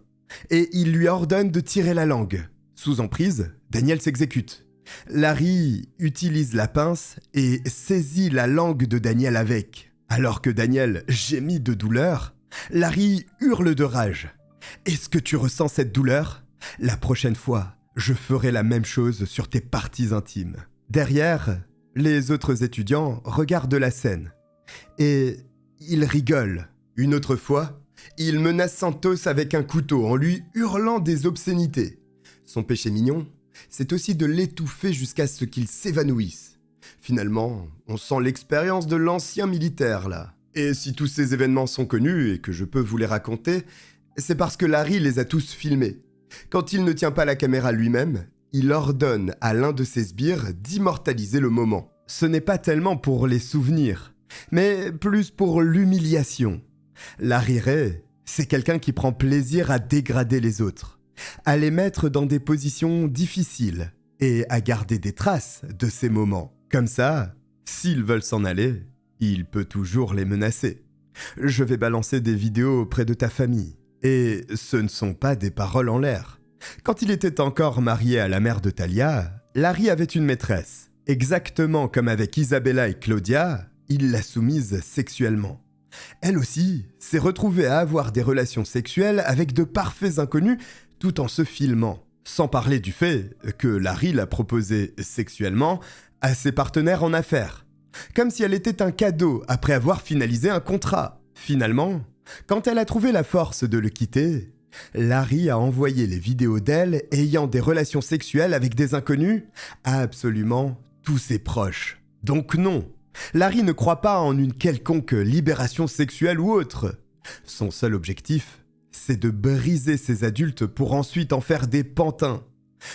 Et il lui ordonne de tirer la langue. Sous emprise, Daniel s'exécute. Larry utilise la pince et saisit la langue de Daniel avec. Alors que Daniel gémit de douleur, Larry hurle de rage. « Est-ce que tu ressens cette douleur ? La prochaine fois, je ferai la même chose sur tes parties intimes. » Derrière, les autres étudiants regardent la scène. Et ils rigolent. Une autre fois, il menace Santos avec un couteau en lui hurlant des obscénités. Son péché mignon, c'est aussi de l'étouffer jusqu'à ce qu'il s'évanouisse. Finalement, on sent l'expérience de l'ancien militaire là. Et si tous ces événements sont connus et que je peux vous les raconter, c'est parce que Larry les a tous filmés. Quand il ne tient pas la caméra lui-même, il ordonne à l'un de ses sbires d'immortaliser le moment. Ce n'est pas tellement pour les souvenirs, mais plus pour l'humiliation. Larry Ray, c'est quelqu'un qui prend plaisir à dégrader les autres, à les mettre dans des positions difficiles et à garder des traces de ces moments. Comme ça, s'ils veulent s'en aller, il peut toujours les menacer. Je vais balancer des vidéos auprès de ta famille. Et ce ne sont pas des paroles en l'air. Quand il était encore marié à la mère de Talia, Larry avait une maîtresse. Exactement comme avec Isabella et Claudia, il l'a soumise sexuellement. Elle aussi s'est retrouvée à avoir des relations sexuelles avec de parfaits inconnus tout en se filmant. Sans parler du fait que Larry l'a proposée sexuellement à ses partenaires en affaires. Comme si elle était un cadeau après avoir finalisé un contrat. Finalement, quand elle a trouvé la force de le quitter, Larry a envoyé les vidéos d'elle ayant des relations sexuelles avec des inconnus à absolument tous ses proches. Donc non, Larry ne croit pas en une quelconque libération sexuelle ou autre. Son seul objectif, c'est de briser ces adultes pour ensuite en faire des pantins.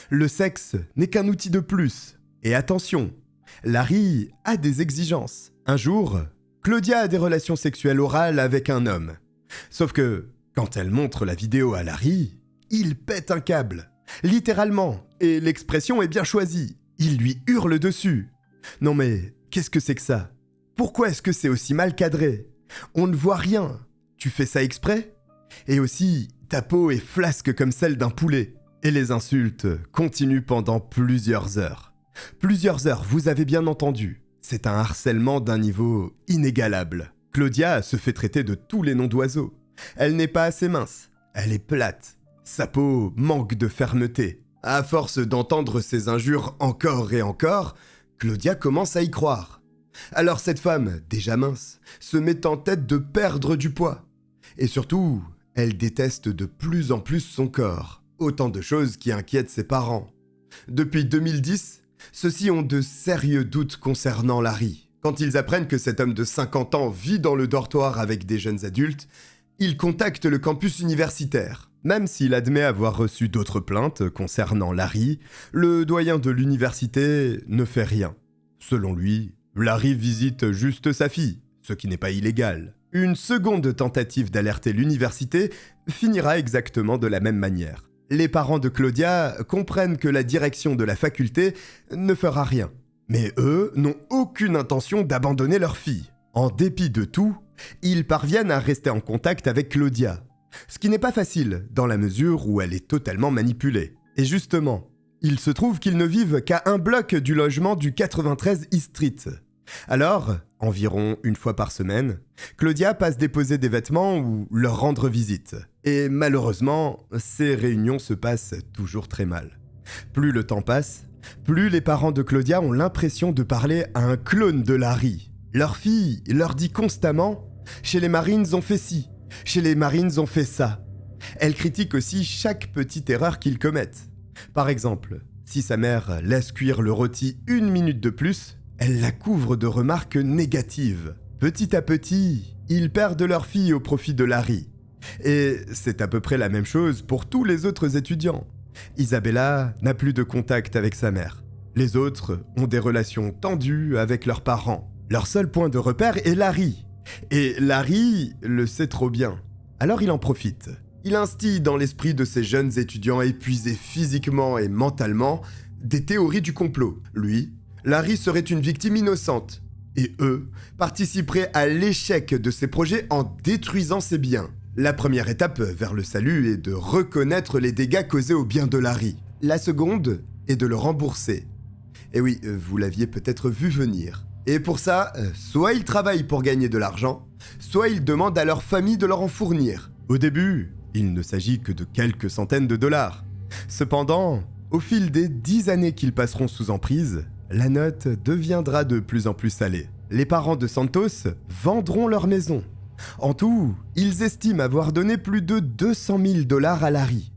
Le sexe n'est qu'un outil de plus. Et attention, Larry a des exigences. Un jour, Claudia a des relations sexuelles orales avec un homme. Sauf que, quand elle montre la vidéo à Larry, il pète un câble. Littéralement, et l'expression est bien choisie. Il lui hurle dessus. Non mais, qu'est-ce que c'est que ça ? Pourquoi est-ce que c'est aussi mal cadré ? On ne voit rien. Tu fais ça exprès ? Et aussi, ta peau est flasque comme celle d'un poulet. Et les insultes continuent pendant plusieurs heures. Plusieurs heures, vous avez bien entendu. C'est un harcèlement d'un niveau inégalable. Claudia se fait traiter de tous les noms d'oiseaux. Elle n'est pas assez mince. Elle est plate. Sa peau manque de fermeté. À force d'entendre ces injures encore et encore, Claudia commence à y croire. Alors cette femme, déjà mince, se met en tête de perdre du poids. Et surtout, elle déteste de plus en plus son corps. Autant de choses qui inquiètent ses parents. Depuis 2010, ceux-ci ont de sérieux doutes concernant Larry. Quand ils apprennent que cet homme de 50 ans vit dans le dortoir avec des jeunes adultes, ils contactent le campus universitaire. Même s'il admet avoir reçu d'autres plaintes concernant Larry, le doyen de l'université ne fait rien. Selon lui, Larry visite juste sa fille, ce qui n'est pas illégal. Une seconde tentative d'alerter l'université finira exactement de la même manière. Les parents de Claudia comprennent que la direction de la faculté ne fera rien. Mais eux n'ont aucune intention d'abandonner leur fille. En dépit de tout, ils parviennent à rester en contact avec Claudia. Ce qui n'est pas facile, dans la mesure où elle est totalement manipulée. Et justement, il se trouve qu'ils ne vivent qu'à un bloc du logement du 93 East Street. Alors, environ une fois par semaine, Claudia passe déposer des vêtements ou leur rendre visite. Et malheureusement, ces réunions se passent toujours très mal. Plus le temps passe, plus les parents de Claudia ont l'impression de parler à un clone de Larry. Leur fille leur dit constamment « Chez les Marines on fait ci, chez les Marines on fait ça ». Elle critique aussi chaque petite erreur qu'ils commettent. Par exemple, si sa mère laisse cuire le rôti 1 minute de plus, elle la couvre de remarques négatives. Petit à petit, ils perdent leur fille au profit de Larry. Et c'est à peu près la même chose pour tous les autres étudiants. Isabella n'a plus de contact avec sa mère. Les autres ont des relations tendues avec leurs parents. Leur seul point de repère est Larry. Et Larry le sait trop bien. Alors il en profite. Il instille dans l'esprit de ces jeunes étudiants épuisés physiquement et mentalement des théories du complot. Lui, Larry serait une victime innocente. Et eux participeraient à l'échec de ses projets en détruisant ses biens. La première étape vers le salut est de reconnaître les dégâts causés au bien de Larry. La seconde est de le rembourser. Et oui, vous l'aviez peut-être vu venir. Et pour ça, soit ils travaillent pour gagner de l'argent, soit ils demandent à leur famille de leur en fournir. Au début, il ne s'agit que de quelques centaines de dollars. Cependant, au fil des 10 années qu'ils passeront sous emprise, la note deviendra de plus en plus salée. Les parents de Santos vendront leur maison. En tout, ils estiment avoir donné plus de 200 000 dollars à Larry.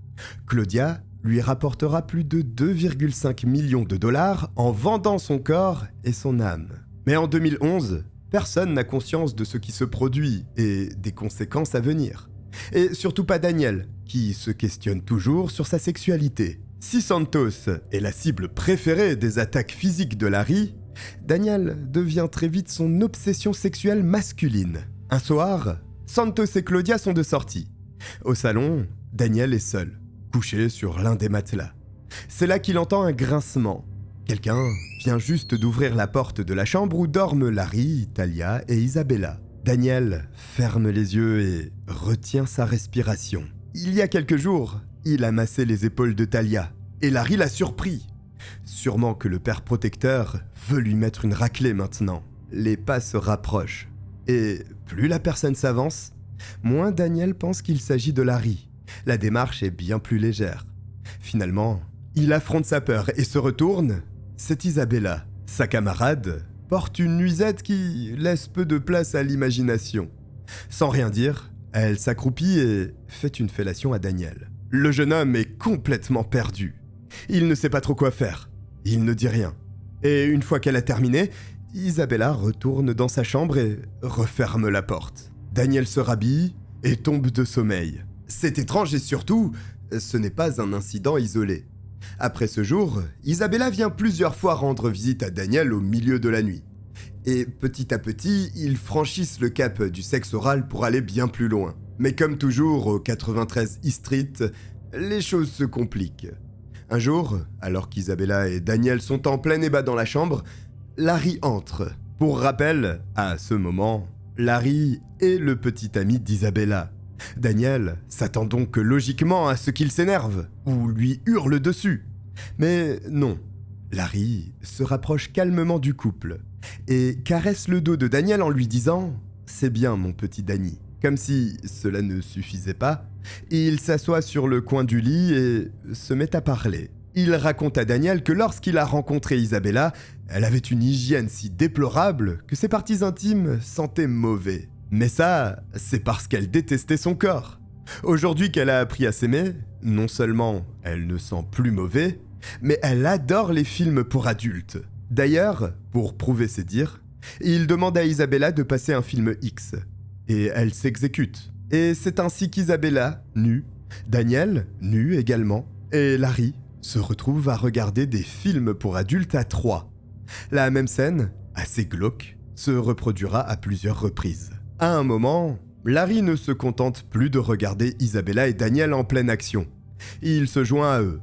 Claudia lui rapportera plus de 2,5 millions de dollars en vendant son corps et son âme. Mais en 2011, personne n'a conscience de ce qui se produit et des conséquences à venir. Et surtout pas Daniel, qui se questionne toujours sur sa sexualité. Si Santos est la cible préférée des attaques physiques de Larry, Daniel devient très vite son obsession sexuelle masculine. Un soir, Santos et Claudia sont de sortie. Au salon, Daniel est seul, couché sur l'un des matelas. C'est là qu'il entend un grincement. Quelqu'un vient juste d'ouvrir la porte de la chambre où dorment Larry, Talia et Isabella. Daniel ferme les yeux et retient sa respiration. Il y a quelques jours, il a massé les épaules de Talia, et Larry l'a surpris. Sûrement que le père protecteur veut lui mettre une raclée maintenant. Les pas se rapprochent. Et plus la personne s'avance, moins Daniel pense qu'il s'agit de Larry. La démarche est bien plus légère. Finalement, il affronte sa peur et se retourne. C'est Isabella. Sa camarade porte une nuisette qui laisse peu de place à l'imagination. Sans rien dire, elle s'accroupit et fait une fellation à Daniel. Le jeune homme est complètement perdu. Il ne sait pas trop quoi faire. Il ne dit rien. Et une fois qu'elle a terminé, Isabella retourne dans sa chambre et referme la porte. Daniel se rhabille et tombe de sommeil. C'est étrange et surtout, ce n'est pas un incident isolé. Après ce jour, Isabella vient plusieurs fois rendre visite à Daniel au milieu de la nuit. Et petit à petit, ils franchissent le cap du sexe oral pour aller bien plus loin. Mais comme toujours au 93 East Street, les choses se compliquent. Un jour, alors qu'Isabella et Daniel sont en plein ébat dans la chambre, Larry entre. Pour rappel, à ce moment, Larry est le petit ami d'Isabella. Daniel s'attend donc logiquement à ce qu'il s'énerve ou lui hurle dessus. Mais non, Larry se rapproche calmement du couple et caresse le dos de Daniel en lui disant « C'est bien mon petit Danny ». Comme si cela ne suffisait pas, il s'assoit sur le coin du lit et se met à parler. Il raconte à Daniel que lorsqu'il a rencontré Isabella, elle avait une hygiène si déplorable que ses parties intimes sentaient mauvais. Mais ça, c'est parce qu'elle détestait son corps. Aujourd'hui qu'elle a appris à s'aimer, non seulement elle ne sent plus mauvais, mais elle adore les films pour adultes. D'ailleurs, pour prouver ses dires, il demande à Isabella de passer un film X. Et elle s'exécute. Et c'est ainsi qu'Isabella, nue, Daniel, nu également, et Larry se retrouvent à regarder des films pour adultes à 3. La même scène, assez glauque, se reproduira à plusieurs reprises. À un moment, Larry ne se contente plus de regarder Isabella et Daniel en pleine action. Il se joint à eux.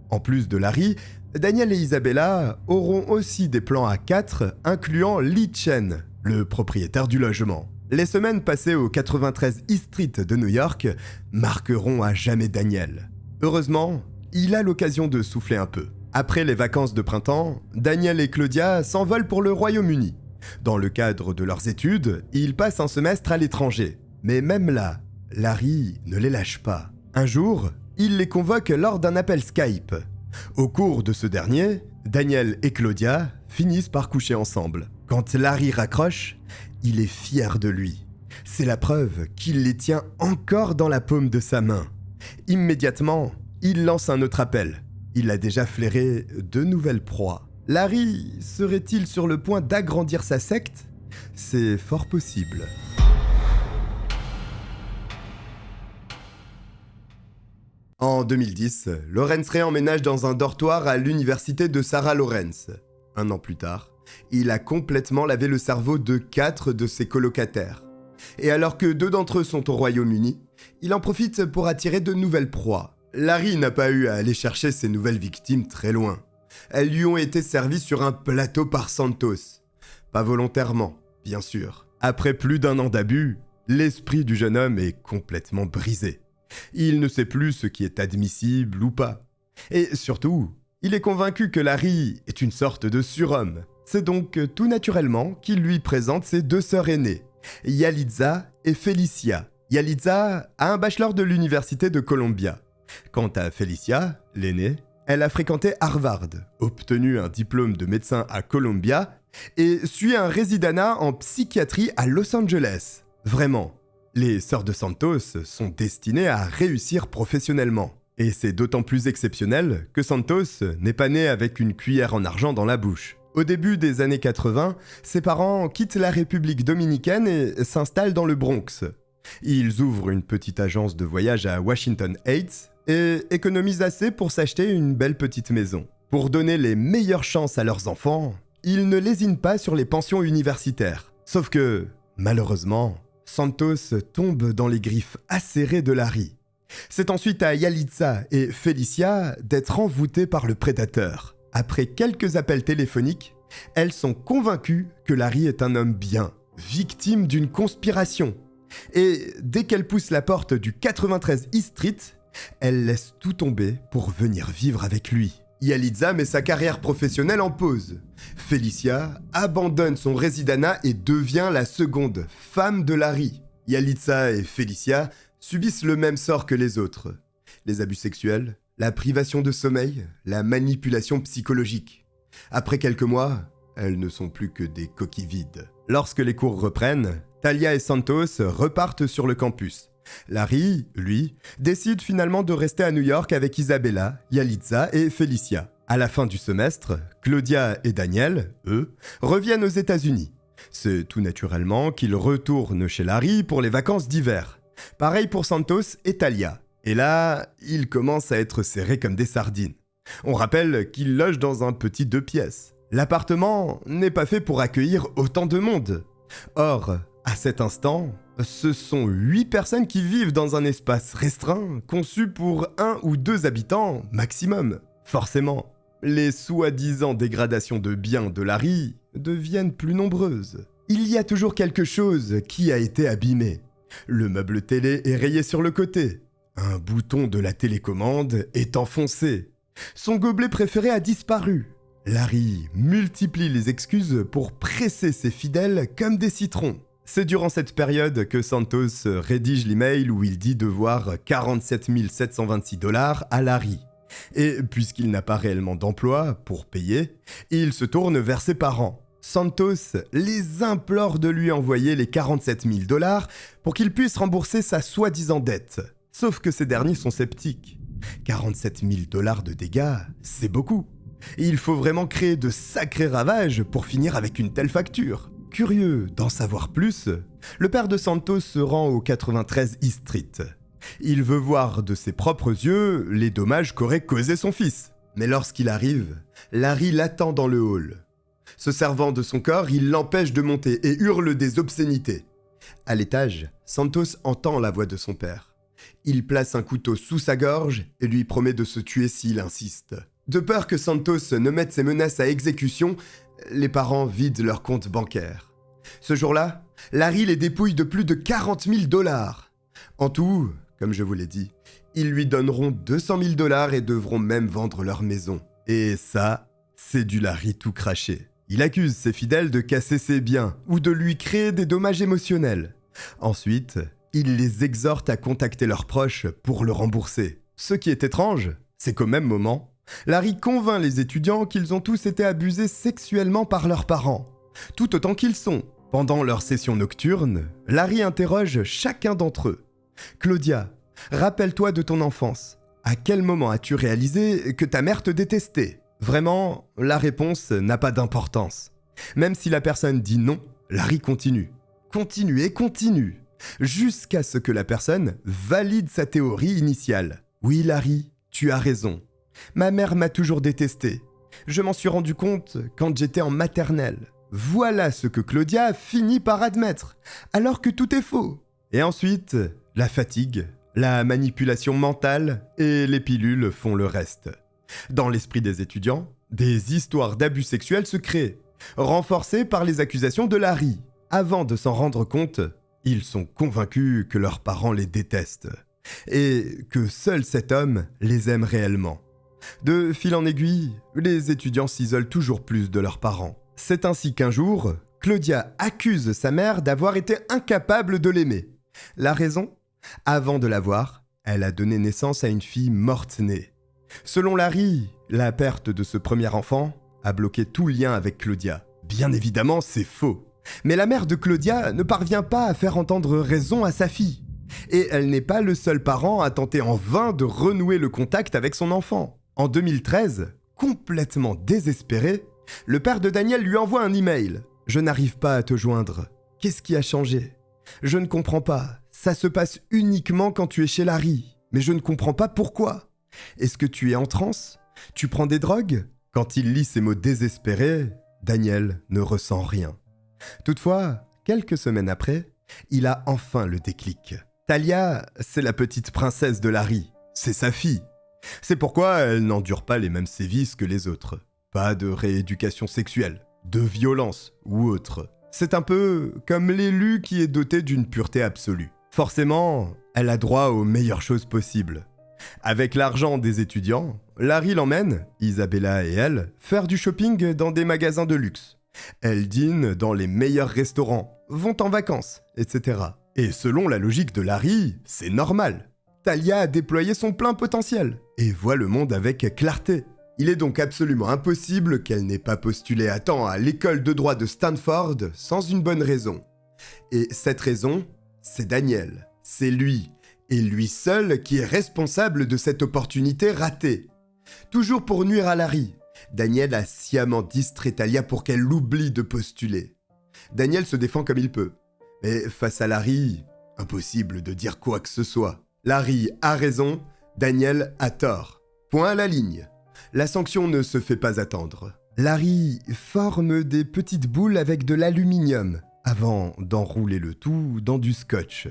En plus de Larry, Daniel et Isabella auront aussi des plans à 4 incluant Lee Chen, le propriétaire du logement. Les semaines passées au 93 East Street de New York marqueront à jamais Daniel. Heureusement, il a l'occasion de souffler un peu. Après les vacances de printemps, Daniel et Claudia s'envolent pour le Royaume-Uni. Dans le cadre de leurs études, ils passent un semestre à l'étranger. Mais même là, Larry ne les lâche pas. Un jour, il les convoque lors d'un appel Skype. Au cours de ce dernier, Daniel et Claudia finissent par coucher ensemble. Quand Larry raccroche, il est fier de lui. C'est la preuve qu'il les tient encore dans la paume de sa main. Immédiatement, il lance un autre appel. Il a déjà flairé de nouvelles proies. Larry serait-il sur le point d'agrandir sa secte ? C'est fort possible. En 2010, Lawrence Ray emménage dans un dortoir à l'université de Sarah Lawrence. Un an plus tard, il a complètement lavé le cerveau de 4 de ses colocataires. Et alors que 2 d'entre eux sont au Royaume-Uni, il en profite pour attirer de nouvelles proies. Larry n'a pas eu à aller chercher ses nouvelles victimes très loin. Elles lui ont été servies sur un plateau par Santos. Pas volontairement, bien sûr. Après plus d'1 an d'abus, l'esprit du jeune homme est complètement brisé. Il ne sait plus ce qui est admissible ou pas. Et surtout, il est convaincu que Larry est une sorte de surhomme. C'est donc tout naturellement qu'il lui présente ses 2 sœurs aînées, Yalitza et Felicia. Yalitza a un bachelor de l'université de Columbia. Quant à Felicia, l'aînée, elle a fréquenté Harvard, obtenu un diplôme de médecin à Columbia et suit un résidanat en psychiatrie à Los Angeles. Vraiment, les sœurs de Santos sont destinées à réussir professionnellement. Et c'est d'autant plus exceptionnel que Santos n'est pas né avec une cuillère en argent dans la bouche. Au début des années 80, ses parents quittent la République dominicaine et s'installent dans le Bronx. Ils ouvrent une petite agence de voyage à Washington Heights et économisent assez pour s'acheter une belle petite maison. Pour donner les meilleures chances à leurs enfants, ils ne lésinent pas sur les pensions universitaires. Sauf que, malheureusement, Santos tombe dans les griffes acérées de Larry. C'est ensuite à Yalitza et Felicia d'être envoûtées par le prédateur. Après quelques appels téléphoniques, elles sont convaincues que Larry est un homme bien, victime d'une conspiration. Et dès qu'elle pousse la porte du 93 East Street, elle laisse tout tomber pour venir vivre avec lui. Yalitza met sa carrière professionnelle en pause. Felicia abandonne son résidanat et devient la seconde femme de Larry. Yalitza et Felicia subissent le même sort que les autres. Les abus sexuels, la privation de sommeil, la manipulation psychologique. Après quelques mois, elles ne sont plus que des coquilles vides. Lorsque les cours reprennent, Talia et Santos repartent sur le campus. Larry, lui, décide finalement de rester à New York avec Isabella, Yalitza et Felicia. À la fin du semestre, Claudia et Daniel, eux, reviennent aux États-Unis. C'est tout naturellement qu'ils retournent chez Larry pour les vacances d'hiver. Pareil pour Santos et Talia. Et là, ils commencent à être serrés comme des sardines. On rappelle qu'ils logent dans un petit 2 pièces. L'appartement n'est pas fait pour accueillir autant de monde. Or, à cet instant, ce sont 8 personnes qui vivent dans un espace restreint, conçu pour 1 ou 2 habitants maximum. Forcément, les soi-disant dégradations de biens de Larry deviennent plus nombreuses. Il y a toujours quelque chose qui a été abîmé. Le meuble télé est rayé sur le côté. Un bouton de la télécommande est enfoncé. Son gobelet préféré a disparu. Larry multiplie les excuses pour presser ses fidèles comme des citrons. C'est durant cette période que Santos rédige l'email où il dit devoir 47 726 $ à Larry. Et puisqu'il n'a pas réellement d'emploi pour payer, il se tourne vers ses parents. Santos les implore de lui envoyer les 47 000 $ pour qu'il puisse rembourser sa soi-disant dette. Sauf que ces derniers sont sceptiques. 47 000 $ de dégâts, c'est beaucoup. Et il faut vraiment créer de sacrés ravages pour finir avec une telle facture. Curieux d'en savoir plus, le père de Santos se rend au 93 East Street. Il veut voir de ses propres yeux les dommages qu'aurait causé son fils. Mais lorsqu'il arrive, Larry l'attend dans le hall. Se servant de son corps, il l'empêche de monter et hurle des obscénités. À l'étage, Santos entend la voix de son père. Il place un couteau sous sa gorge et lui promet de se tuer s'il insiste. De peur que Santos ne mette ses menaces à exécution, les parents vident leur compte bancaire. Ce jour-là, Larry les dépouille de plus de 40 000 $. En tout, comme je vous l'ai dit, ils lui donneront 200 000 $ et devront même vendre leur maison. Et ça, c'est du Larry tout craché. Il accuse ses fidèles de casser ses biens ou de lui créer des dommages émotionnels. Ensuite, il les exhorte à contacter leurs proches pour le rembourser. Ce qui est étrange, c'est qu'au même moment, Larry convainc les étudiants qu'ils ont tous été abusés sexuellement par leurs parents, tout autant qu'ils sont. Pendant leur session nocturne, Larry interroge chacun d'entre eux. « Claudia, rappelle-toi de ton enfance. À quel moment as-tu réalisé que ta mère te détestait ?» Vraiment, la réponse n'a pas d'importance. Même si la personne dit non, Larry continue. Continue et continue, jusqu'à ce que la personne valide sa théorie initiale. « Oui, Larry, tu as raison. Ma mère m'a toujours détesté. Je m'en suis rendu compte quand j'étais en maternelle. » Voilà ce que Claudia finit par admettre, alors que tout est faux. Et ensuite, la fatigue, la manipulation mentale et les pilules font le reste. Dans l'esprit des étudiants, des histoires d'abus sexuels se créent, renforcées par les accusations de Larry. Avant de s'en rendre compte, ils sont convaincus que leurs parents les détestent et que seul cet homme les aime réellement. De fil en aiguille, les étudiants s'isolent toujours plus de leurs parents. C'est ainsi qu'un jour, Claudia accuse sa mère d'avoir été incapable de l'aimer. La raison ? Avant de l'avoir, elle a donné naissance à une fille morte-née. Selon Larry, la perte de ce premier enfant a bloqué tout lien avec Claudia. Bien évidemment, c'est faux. Mais la mère de Claudia ne parvient pas à faire entendre raison à sa fille. Et elle n'est pas le seul parent à tenter en vain de renouer le contact avec son enfant. En 2013, complètement désespéré, le père de Daniel lui envoie un email. « Je n'arrive pas à te joindre. Qu'est-ce qui a changé ? Je ne comprends pas. Ça se passe uniquement quand tu es chez Larry. Mais je ne comprends pas pourquoi. Est-ce que tu es en transe ? Tu prends des drogues ?» Quand il lit ces mots désespérés, Daniel ne ressent rien. Toutefois, quelques semaines après, il a enfin le déclic. Talia, c'est la petite princesse de Larry. C'est sa fille. C'est pourquoi elle n'endure pas les mêmes sévices que les autres. Pas de rééducation sexuelle, de violence ou autre. C'est un peu comme l'élu qui est doté d'une pureté absolue. Forcément, elle a droit aux meilleures choses possibles. Avec l'argent des étudiants, Larry l'emmène, Isabella et elle, faire du shopping dans des magasins de luxe. Elles dînent dans les meilleurs restaurants, vont en vacances, etc. Et selon la logique de Larry, c'est normal. Talia a déployé son plein potentiel et voit le monde avec clarté. Il est donc absolument impossible qu'elle n'ait pas postulé à temps à l'école de droit de Stanford sans une bonne raison. Et cette raison, c'est Daniel. C'est lui, et lui seul, qui est responsable de cette opportunité ratée. Toujours pour nuire à Larry, Daniel a sciemment distrait Talia pour qu'elle oublie de postuler. Daniel se défend comme il peut. Mais face à Larry, impossible de dire quoi que ce soit. Larry a raison, Daniel a tort. Point à la ligne. La sanction ne se fait pas attendre. Larry forme des petites boules avec de l'aluminium avant d'enrouler le tout dans du scotch.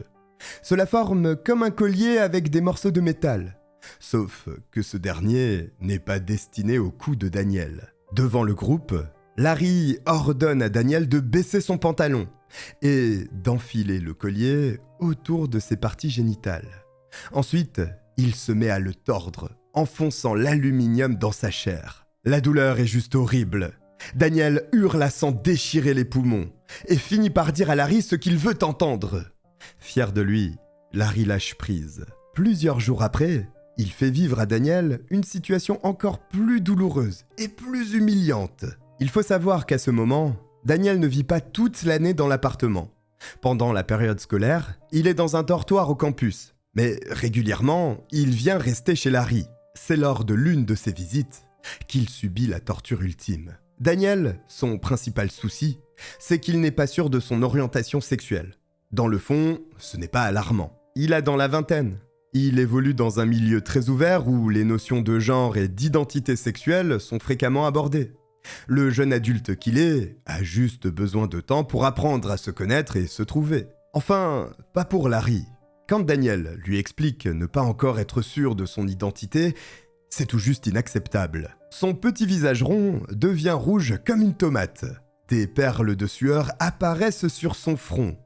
Cela forme comme un collier avec des morceaux de métal. Sauf que ce dernier n'est pas destiné au cou de Daniel. Devant le groupe, Larry ordonne à Daniel de baisser son pantalon et d'enfiler le collier autour de ses parties génitales. Ensuite, il se met à le tordre, enfonçant l'aluminium dans sa chair. La douleur est juste horrible. Daniel hurle à s'en déchirer les poumons et finit par dire à Larry ce qu'il veut entendre. Fier de lui, Larry lâche prise. Plusieurs jours après, il fait vivre à Daniel une situation encore plus douloureuse et plus humiliante. Il faut savoir qu'à ce moment, Daniel ne vit pas toute l'année dans l'appartement. Pendant la période scolaire, il est dans un dortoir au campus. Mais régulièrement, il vient rester chez Larry. C'est lors de l'une de ses visites qu'il subit la torture ultime. Daniel, son principal souci, c'est qu'il n'est pas sûr de son orientation sexuelle. Dans le fond, ce n'est pas alarmant. Il a dans la vingtaine. Il évolue dans un milieu très ouvert où les notions de genre et d'identité sexuelle sont fréquemment abordées. Le jeune adulte qu'il est a juste besoin de temps pour apprendre à se connaître et se trouver. Enfin, pas pour Larry. Quand Daniel lui explique ne pas encore être sûr de son identité, c'est tout juste inacceptable. Son petit visage rond devient rouge comme une tomate. Des perles de sueur apparaissent sur son front.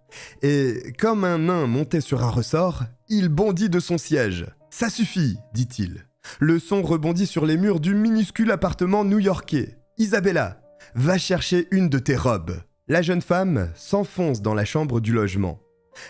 Et comme un nain monté sur un ressort, il bondit de son siège. « Ça suffit », dit-il. Le son rebondit sur les murs du minuscule appartement new-yorkais. « Isabella, va chercher une de tes robes. » La jeune femme s'enfonce dans la chambre du logement.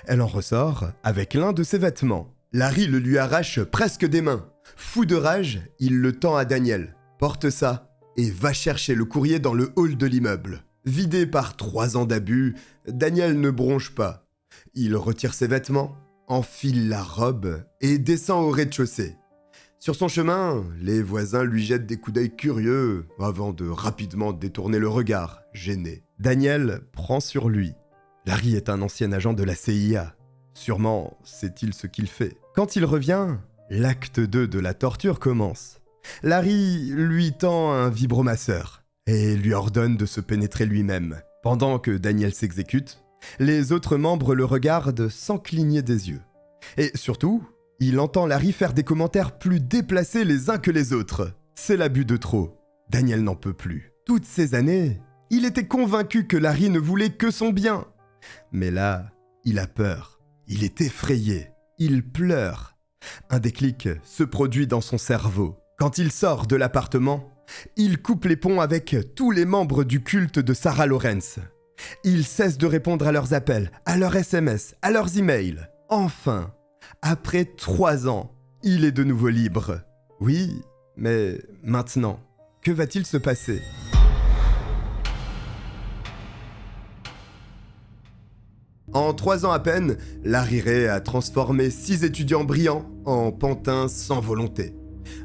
Elle en ressort avec l'un de ses vêtements. Larry le lui arrache presque des mains. Fou de rage, il le tend à Daniel. porte ça et va chercher le courrier dans le hall de l'immeuble. Vidé par 3 ans d'abus, Daniel ne bronche pas. Il retire ses vêtements, enfile la robe et descend au rez-de-chaussée. Sur son chemin, les voisins lui jettent des coups d'œil curieux avant de rapidement détourner le regard, gêné. Daniel prend sur lui. Larry est un ancien agent de la CIA. Sûrement sait-il ce qu'il fait. Quand il revient, l'acte 2 de la torture commence. Larry lui tend un vibromasseur et lui ordonne de se pénétrer lui-même. Pendant que Daniel s'exécute, les autres membres le regardent sans cligner des yeux. Et surtout, il entend Larry faire des commentaires plus déplacés les uns que les autres. C'est l'abus de trop. Daniel n'en peut plus. Toutes ces années, il était convaincu que Larry ne voulait que son bien. Mais là, il a peur. Il est effrayé. Il pleure. Un déclic se produit dans son cerveau. Quand il sort de l'appartement, il coupe les ponts avec tous les membres du culte de Sarah Lawrence. Il cesse de répondre à leurs appels, à leurs SMS, à leurs emails. Enfin, après 3 ans, il est de nouveau libre. Oui, mais maintenant, que va-t-il se passer ? En 3 ans à peine, Larry Ray a transformé 6 étudiants brillants en pantins sans volonté.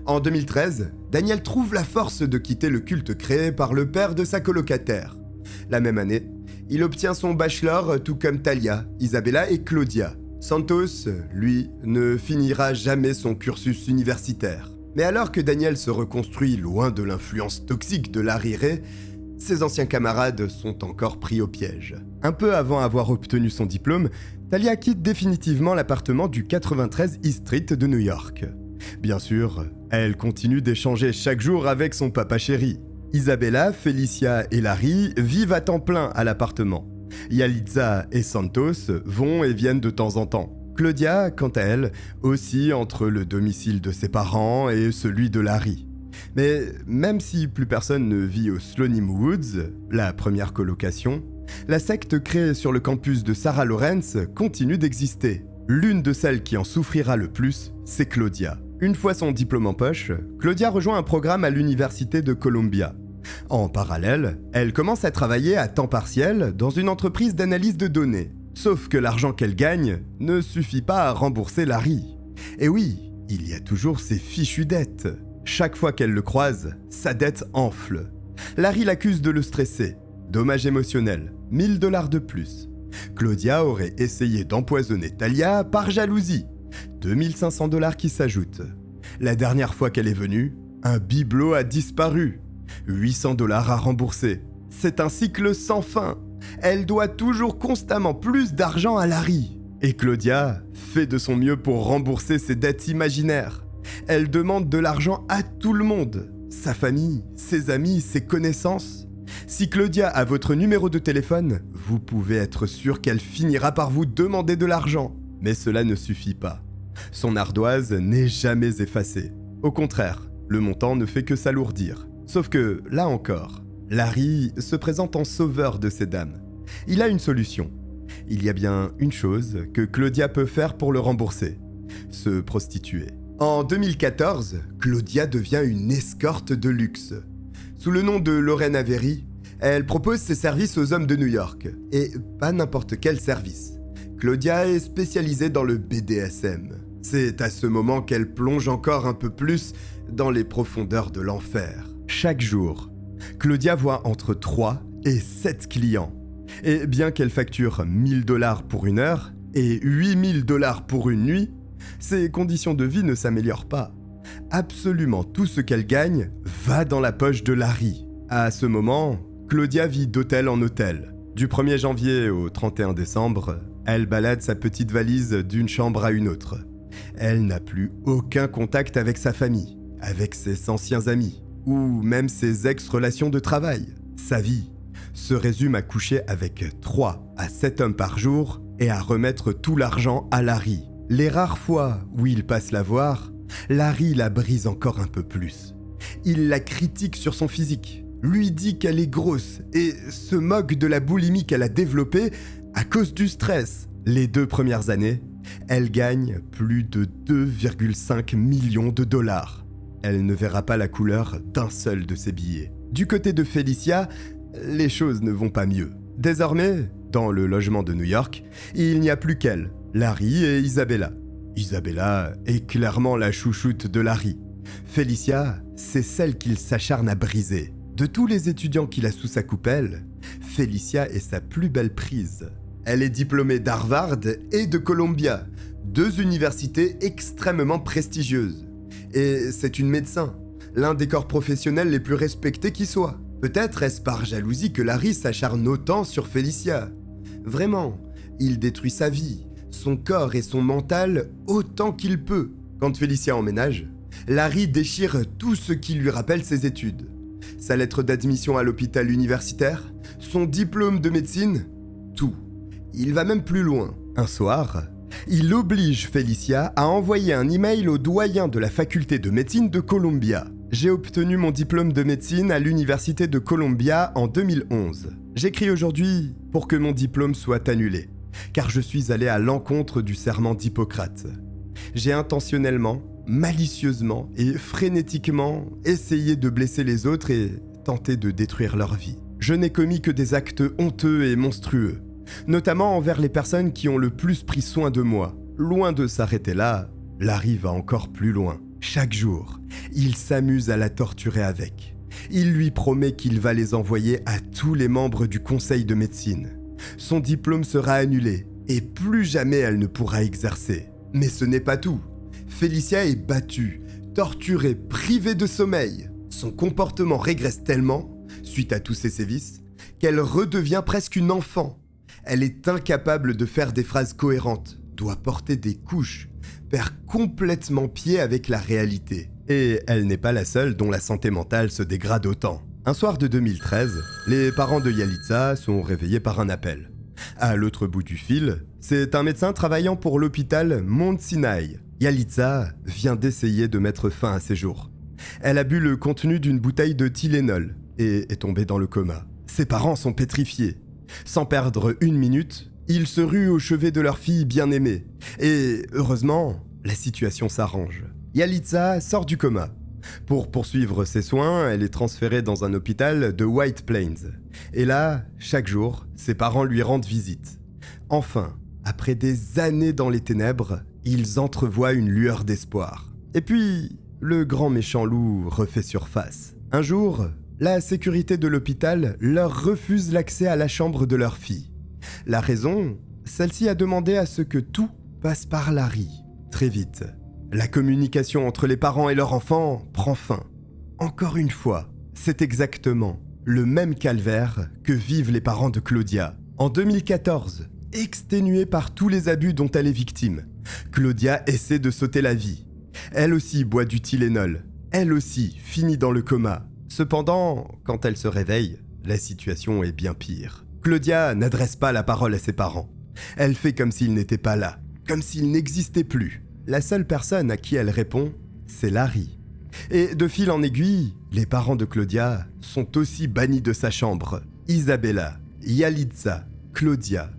En 2013, Daniel trouve la force de quitter le culte créé par le père de sa colocataire. La même année, il obtient son bachelor tout comme Talia, Isabella et Claudia. Santos, lui, ne finira jamais son cursus universitaire. Mais alors que Daniel se reconstruit loin de l'influence toxique de Larry Ray, ses anciens camarades sont encore pris au piège. Un peu avant avoir obtenu son diplôme, Talia quitte définitivement l'appartement du 93 East Street de New York. Bien sûr, elle continue d'échanger chaque jour avec son papa chéri. Isabella, Felicia et Larry vivent à temps plein à l'appartement. Yalitza et Santos vont et viennent de temps en temps. Claudia, quant à elle, oscille entre le domicile de ses parents et celui de Larry. Mais même si plus personne ne vit au Slonim Woods, la première colocation, la secte créée sur le campus de Sarah Lawrence continue d'exister. L'une de celles qui en souffrira le plus, c'est Claudia. Une fois son diplôme en poche, Claudia rejoint un programme à l'université de Columbia. En parallèle, elle commence à travailler à temps partiel dans une entreprise d'analyse de données. Sauf que l'argent qu'elle gagne ne suffit pas à rembourser Larry. Et oui, il y a toujours ses fichues dettes. Chaque fois qu'elle le croise, sa dette enfle. Larry l'accuse de le stresser. Dommage émotionnel, 1 000 $ de plus. Claudia aurait essayé d'empoisonner Talia par jalousie. 2 500 $ qui s'ajoutent. La dernière fois qu'elle est venue, un bibelot a disparu. 800 $ à rembourser. C'est un cycle sans fin. Elle doit toujours constamment plus d'argent à Larry. Et Claudia fait de son mieux pour rembourser ses dettes imaginaires. Elle demande de l'argent à tout le monde. Sa famille, ses amis, ses connaissances. Si Claudia a votre numéro de téléphone, vous pouvez être sûr qu'elle finira par vous demander de l'argent. Mais cela ne suffit pas. Son ardoise n'est jamais effacée. Au contraire, le montant ne fait que s'alourdir. Sauf que, là encore, Larry se présente en sauveur de ces dames. Il a une solution. Il y a bien une chose que Claudia peut faire pour le rembourser. Se prostituer. En 2014, Claudia devient une escorte de luxe. Sous le nom de Lorraine Avery, elle propose ses services aux hommes de New York. Et pas n'importe quel service. Claudia est spécialisée dans le BDSM. C'est à ce moment qu'elle plonge encore un peu plus dans les profondeurs de l'enfer. Chaque jour, Claudia voit entre 3 et 7 clients. Et bien qu'elle facture 1 000 $ pour une heure et 8 000 $ pour une nuit, ses conditions de vie ne s'améliorent pas. Absolument tout ce qu'elle gagne va dans la poche de Larry. À ce moment, Claudia vit d'hôtel en hôtel. Du 1er janvier au 31 décembre, elle balade sa petite valise d'une chambre à une autre. Elle n'a plus aucun contact avec sa famille, avec ses anciens amis, ou même ses ex-relations de travail. Sa vie se résume à coucher avec 3 à 7 hommes par jour et à remettre tout l'argent à Larry. Les rares fois où il passe la voir, Larry la brise encore un peu plus. Il la critique sur son physique, lui dit qu'elle est grosse et se moque de la boulimie qu'elle a développée à cause du stress. Les 2 premières années, elle gagne plus de 2,5 millions de $. elle ne verra pas la couleur d'un seul de ses billets. Du côté de Felicia, les choses ne vont pas mieux. Désormais, dans le logement de New York, il n'y a plus qu'elle, Larry et Isabella. Isabella est clairement la chouchoute de Larry. Felicia, c'est celle qu'il s'acharne à briser. De tous les étudiants qu'il a sous sa coupelle, Felicia est sa plus belle prise. Elle est diplômée d'Harvard et de Columbia, deux universités extrêmement prestigieuses. Et c'est une médecin, l'un des corps professionnels les plus respectés qui soit. Peut-être est-ce par jalousie que Larry s'acharne autant sur Felicia. Vraiment, il détruit sa vie, son corps et son mental autant qu'il peut. Quand Felicia emménage, Larry déchire tout ce qui lui rappelle ses études. Sa lettre d'admission à l'hôpital universitaire, son diplôme de médecine, tout. Il va même plus loin. Un soir, il oblige Felicia à envoyer un email au doyen de la faculté de médecine de Columbia. J'ai obtenu mon diplôme de médecine à l'université de Columbia en 2011. J'écris aujourd'hui pour que mon diplôme soit annulé, car je suis allé à l'encontre du serment d'Hippocrate. J'ai intentionnellement, malicieusement et frénétiquement essayé de blesser les autres et tenté de détruire leur vie. Je n'ai commis que des actes honteux et monstrueux, notamment envers les personnes qui ont le plus pris soin de moi. Loin de s'arrêter là, Larry va encore plus loin. Chaque jour, il s'amuse à la torturer avec. Il lui promet qu'il va les envoyer à tous les membres du conseil de médecine. Son diplôme sera annulé et plus jamais elle ne pourra exercer. Mais ce n'est pas tout. Felicia est battue, torturée, privée de sommeil. Son comportement régresse tellement, suite à tous ces sévices, qu'elle redevient presque une enfant. Elle est incapable de faire des phrases cohérentes, doit porter des couches, perd complètement pied avec la réalité. Et elle n'est pas la seule dont la santé mentale se dégrade autant. Un soir de 2013, les parents de Yalitza sont réveillés par un appel. À l'autre bout du fil, c'est un médecin travaillant pour l'hôpital Mount Sinai. Yalitza vient d'essayer de mettre fin à ses jours. Elle a bu le contenu d'une bouteille de Tylenol et est tombée dans le coma. Ses parents sont pétrifiés. Sans perdre une minute, ils se ruent au chevet de leur fille bien-aimée. Et heureusement, la situation s'arrange. Yalitza sort du coma. Pour poursuivre ses soins, elle est transférée dans un hôpital de White Plains. Et là, chaque jour, ses parents lui rendent visite. Enfin, après des années dans les ténèbres, ils entrevoient une lueur d'espoir. Et puis, le grand méchant loup refait surface. Un jour, la sécurité de l'hôpital leur refuse l'accès à la chambre de leur fille. La raison, celle-ci a demandé à ce que tout passe par Larry. Très vite, la communication entre les parents et leur enfant prend fin. Encore une fois, c'est exactement le même calvaire que vivent les parents de Claudia. En 2014, exténuée par tous les abus dont elle est victime, Claudia essaie de sauter la vie. Elle aussi boit du Tylenol. Elle aussi finit dans le coma. Cependant, quand elle se réveille, la situation est bien pire. Claudia n'adresse pas la parole à ses parents. Elle fait comme s'ils n'étaient pas là, comme s'ils n'existaient plus. La seule personne à qui elle répond, c'est Larry. Et de fil en aiguille, les parents de Claudia sont aussi bannis de sa chambre. Isabella, Yalitza, Claudia.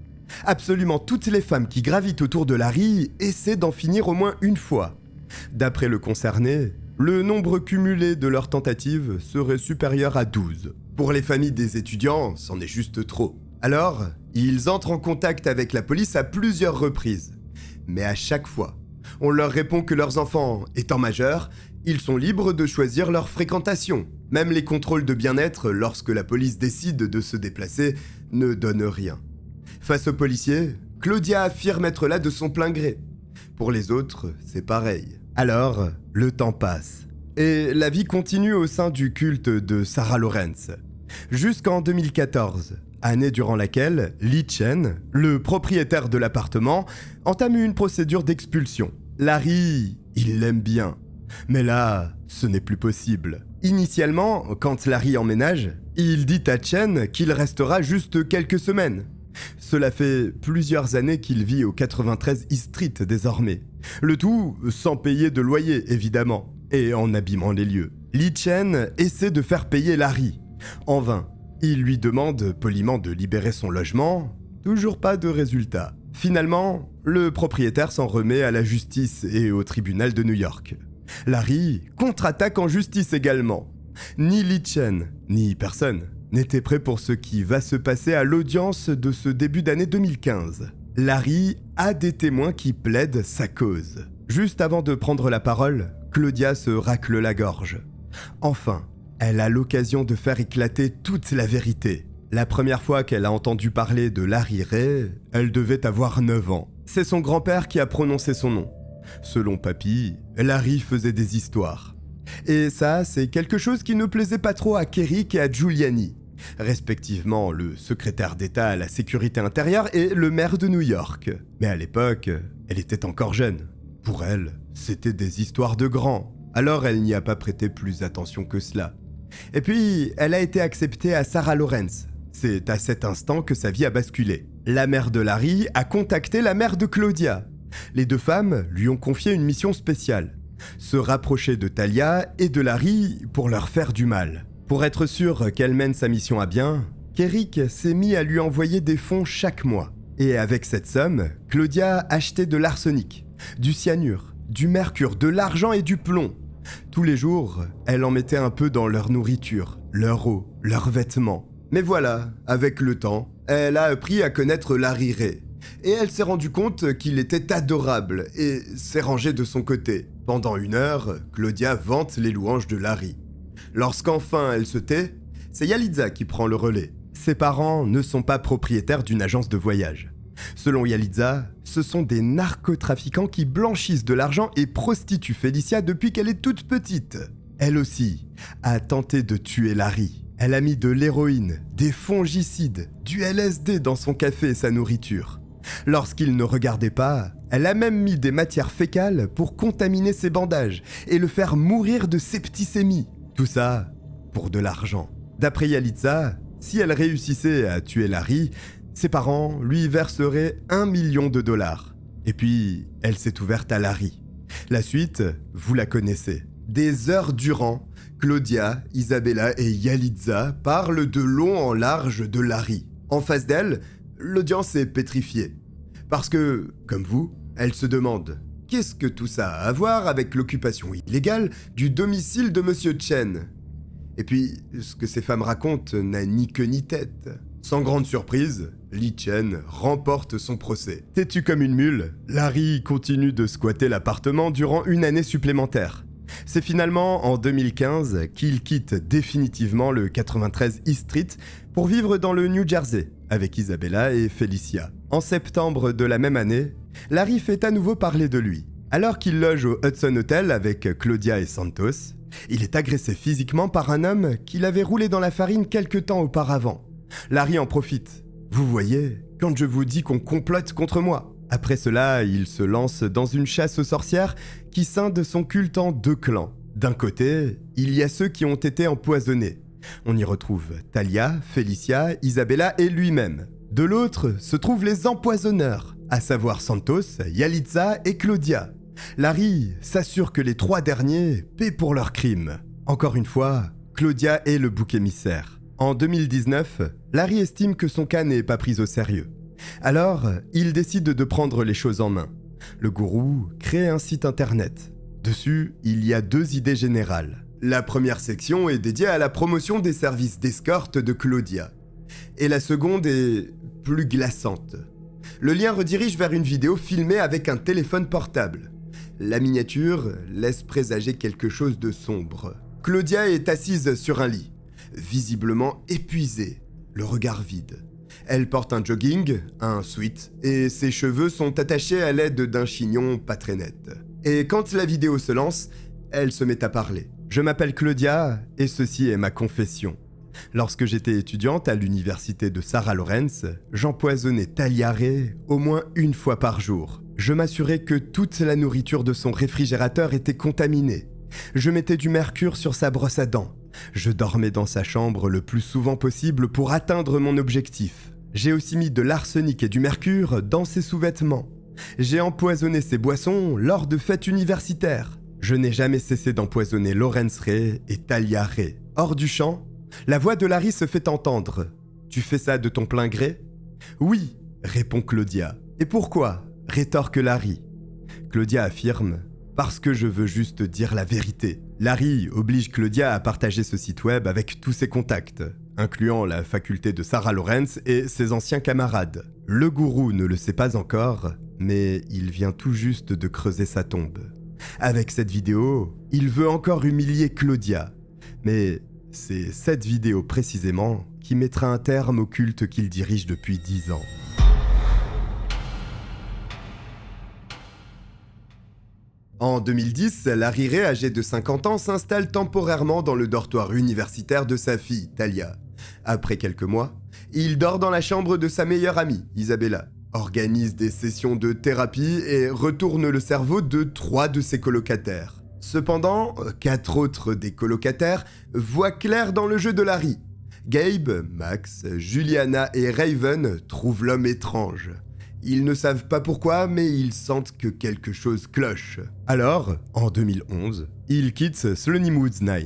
Absolument toutes les femmes qui gravitent autour de Larry essaient d'en finir au moins une fois. D'après le concerné, le nombre cumulé de leurs tentatives serait supérieur à 12. Pour les familles des étudiants, c'en est juste trop. Alors, ils entrent en contact avec la police à plusieurs reprises. Mais à chaque fois, on leur répond que leurs enfants étant majeurs, ils sont libres de choisir leur fréquentation. Même les contrôles de bien-être, lorsque la police décide de se déplacer, ne donnent rien. Face aux policiers, Claudia affirme être là de son plein gré. Pour les autres, c'est pareil. Alors, le temps passe. Et la vie continue au sein du culte de Sarah Lawrence. Jusqu'en 2014, année durant laquelle Lee Chen, le propriétaire de l'appartement, entame une procédure d'expulsion. Larry, il l'aime bien. Mais là, ce n'est plus possible. Initialement, quand Larry emménage, il dit à Chen qu'il restera juste quelques semaines. Cela fait plusieurs années qu'il vit au 93 East Street désormais. Le tout sans payer de loyer, évidemment, et en abîmant les lieux. Lee Chen essaie de faire payer Larry. En vain. Il lui demande poliment de libérer son logement. Toujours pas de résultat. Finalement, le propriétaire s'en remet à la justice et au tribunal de New York. Larry contre-attaque en justice également. Ni Li Chen, ni personne n'était prêt pour ce qui va se passer à l'audience de ce début d'année 2015. Larry a des témoins qui plaident sa cause. Juste avant de prendre la parole, Claudia se racle la gorge. Enfin, elle a l'occasion de faire éclater toute la vérité. La première fois qu'elle a entendu parler de Larry Ray, elle devait avoir 9 ans. C'est son grand-père qui a prononcé son nom. Selon Papy, Larry faisait des histoires. Et ça, c'est quelque chose qui ne plaisait pas trop à Kerik et à Giuliani, respectivement le secrétaire d'État à la sécurité intérieure et le maire de New York. Mais à l'époque, elle était encore jeune. Pour elle, c'était des histoires de grands, alors elle n'y a pas prêté plus attention que cela. Et puis, elle a été acceptée à Sarah Lawrence. C'est à cet instant que sa vie a basculé. La mère de Larry a contacté la mère de Claudia. Les deux femmes lui ont confié une mission spéciale, se rapprocher de Talia et de Larry pour leur faire du mal. Pour être sûr qu'elle mène sa mission à bien, Kerik s'est mis à lui envoyer des fonds chaque mois. Et avec cette somme, Claudia achetait de l'arsenic, du cyanure, du mercure, de l'argent et du plomb. Tous les jours, elle en mettait un peu dans leur nourriture, leur eau, leurs vêtements. Mais voilà, avec le temps, elle a appris à connaître Larry Ray. Et elle s'est rendue compte qu'il était adorable et s'est rangée de son côté. Pendant 1 heure, Claudia vante les louanges de Larry. Lorsqu'enfin elle se tait, c'est Yalitza qui prend le relais. Ses parents ne sont pas propriétaires d'une agence de voyage. Selon Yalitza, ce sont des narcotrafiquants qui blanchissent de l'argent et prostituent Felicia depuis qu'elle est toute petite. Elle aussi a tenté de tuer Larry. Elle a mis de l'héroïne, des fongicides, du LSD dans son café et sa nourriture. Lorsqu'il ne regardait pas, elle a même mis des matières fécales pour contaminer ses bandages et le faire mourir de septicémie. Tout ça pour de l'argent. D'après Yalitza, si elle réussissait à tuer Larry, ses parents lui verseraient $1 million. Et puis, elle s'est ouverte à Larry. La suite, vous la connaissez. Des heures durant, Claudia, Isabella et Yalitza parlent de long en large de Larry. En face d'elle, l'audience est pétrifiée. Parce que, comme vous, elle se demande « Qu'est-ce que tout ça a à voir avec l'occupation illégale du domicile de Monsieur Chen ?» Et puis, ce que ces femmes racontent n'a ni queue ni tête. Sans grande surprise, Li Chen remporte son procès. Têtu comme une mule, Larry continue de squatter l'appartement durant 1 année supplémentaire. C'est finalement en 2015 qu'il quitte définitivement le 93 East Street pour vivre dans le New Jersey avec Isabella et Felicia. En septembre de la même année, Larry fait à nouveau parler de lui. Alors qu'il loge au Hudson Hotel avec Claudia et Santos, il est agressé physiquement par un homme qu'il avait roulé dans la farine quelque temps auparavant. Larry en profite. « Vous voyez, quand je vous dis qu'on complote contre moi ?» Après cela, il se lance dans une chasse aux sorcières qui scinde son culte en 2 clans. D'un côté, il y a ceux qui ont été empoisonnés. On y retrouve Talia, Felicia, Isabella et lui-même. De l'autre se trouvent les empoisonneurs, à savoir Santos, Yalitza et Claudia. Larry s'assure que les 3 derniers paient pour leurs crimes. Encore une fois, Claudia est le bouc émissaire. En 2019, Larry estime que son cas n'est pas pris au sérieux. Alors, il décide de prendre les choses en main. Le gourou crée un site internet. Dessus, il y a 2 idées générales. La première section est dédiée à la promotion des services d'escorte de Claudia. Et la seconde est plus glaçante. Le lien redirige vers une vidéo filmée avec un téléphone portable. La miniature laisse présager quelque chose de sombre. Claudia est assise sur un lit, visiblement épuisée, le regard vide. Elle porte un jogging, un sweat, et ses cheveux sont attachés à l'aide d'un chignon pas très net. Et quand la vidéo se lance, elle se met à parler. « Je m'appelle Claudia, et ceci est ma confession. Lorsque j'étais étudiante à l'université de Sarah Lawrence, j'empoisonnais Talia Ray au moins 1 fois par jour. Je m'assurais que toute la nourriture de son réfrigérateur était contaminée. Je mettais du mercure sur sa brosse à dents. Je dormais dans sa chambre le plus souvent possible pour atteindre mon objectif. J'ai aussi mis de l'arsenic et du mercure dans ses sous-vêtements. J'ai empoisonné ses boissons lors de fêtes universitaires. Je n'ai jamais cessé d'empoisonner Lawrence Ray et Talia Ray. » Hors du champ, la voix de Larry se fait entendre. « Tu fais ça de ton plein gré ?»« Oui, » répond Claudia. « Et pourquoi ?» rétorque Larry. Claudia affirme Parce que je veux juste dire la vérité. Larry oblige Claudia à partager ce site web avec tous ses contacts, incluant la faculté de Sarah Lawrence et ses anciens camarades. Le gourou ne le sait pas encore, mais il vient tout juste de creuser sa tombe. Avec cette vidéo, il veut encore humilier Claudia. Mais c'est cette vidéo précisément qui mettra un terme au culte qu'il dirige depuis 10 ans. En 2010, Larry Ray, âgé de 50 ans, s'installe temporairement dans le dortoir universitaire de sa fille, Talia. Après quelques mois, il dort dans la chambre de sa meilleure amie, Isabella, organise des sessions de thérapie et retourne le cerveau de 3 de ses colocataires. Cependant, 4 autres des colocataires voient clair dans le jeu de Larry. Gabe, Max, Juliana et Raven trouvent l'homme étrange. Ils ne savent pas pourquoi, mais ils sentent que quelque chose cloche. Alors, en 2011, ils quittent Sloaney Woods 9.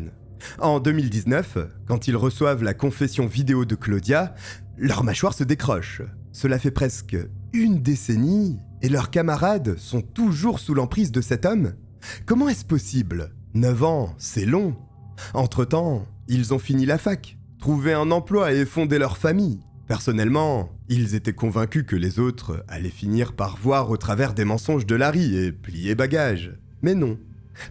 En 2019, quand ils reçoivent la confession vidéo de Claudia, leur mâchoire se décroche. Cela fait presque une décennie et leurs camarades sont toujours sous l'emprise de cet homme. Comment est-ce possible ? 9 ans, c'est long. Entre-temps, ils ont fini la fac, trouvé un emploi et fondé leur famille. Personnellement, ils étaient convaincus que les autres allaient finir par voir au travers des mensonges de Larry et plier bagage. Mais non.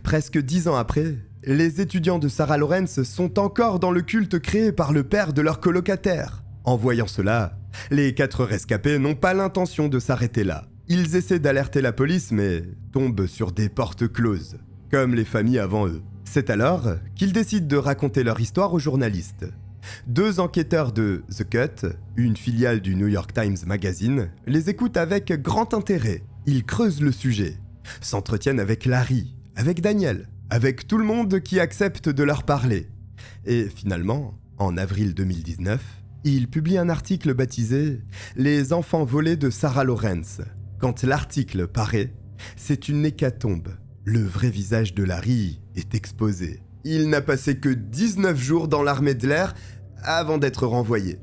Presque 10 ans après, les étudiants de Sarah Lawrence sont encore dans le culte créé par le père de leur colocataire. En voyant cela, les 4 rescapés n'ont pas l'intention de s'arrêter là. Ils essaient d'alerter la police mais tombent sur des portes closes, comme les familles avant eux. C'est alors qu'ils décident de raconter leur histoire aux journalistes. 2 enquêteurs de The Cut, une filiale du New York Times Magazine, les écoutent avec grand intérêt. Ils creusent le sujet, s'entretiennent avec Larry, avec Daniel, avec tout le monde qui accepte de leur parler. Et finalement, en avril 2019, ils publient un article baptisé « Les enfants volés de Sarah Lawrence ». Quand l'article paraît, c'est une hécatombe. Le vrai visage de Larry est exposé. Il n'a passé que 19 jours dans l'armée de l'air avant d'être renvoyé.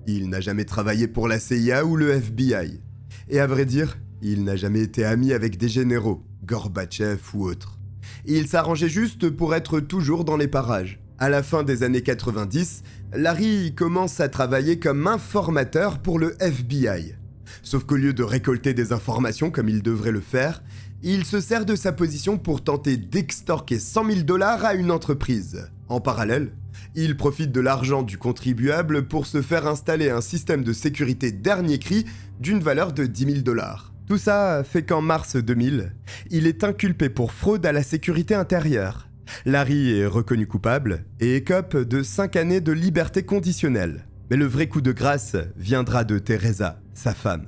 Il n'a jamais travaillé pour la CIA ou le FBI. Et à vrai dire, il n'a jamais été ami avec des généraux, Gorbatchev ou autres. Il s'arrangeait juste pour être toujours dans les parages. À la fin des années 90, Larry commence à travailler comme informateur pour le FBI. Sauf qu'au lieu de récolter des informations comme il devrait le faire, il se sert de sa position pour tenter d'extorquer 100 000 $ à une entreprise. En parallèle, il profite de l'argent du contribuable pour se faire installer un système de sécurité dernier cri d'une valeur de 10 000 $. Tout ça fait qu'en mars 2000, il est inculpé pour fraude à la sécurité intérieure. Larry est reconnu coupable et écope de 5 années de liberté conditionnelle. Mais le vrai coup de grâce viendra de Teresa, sa femme.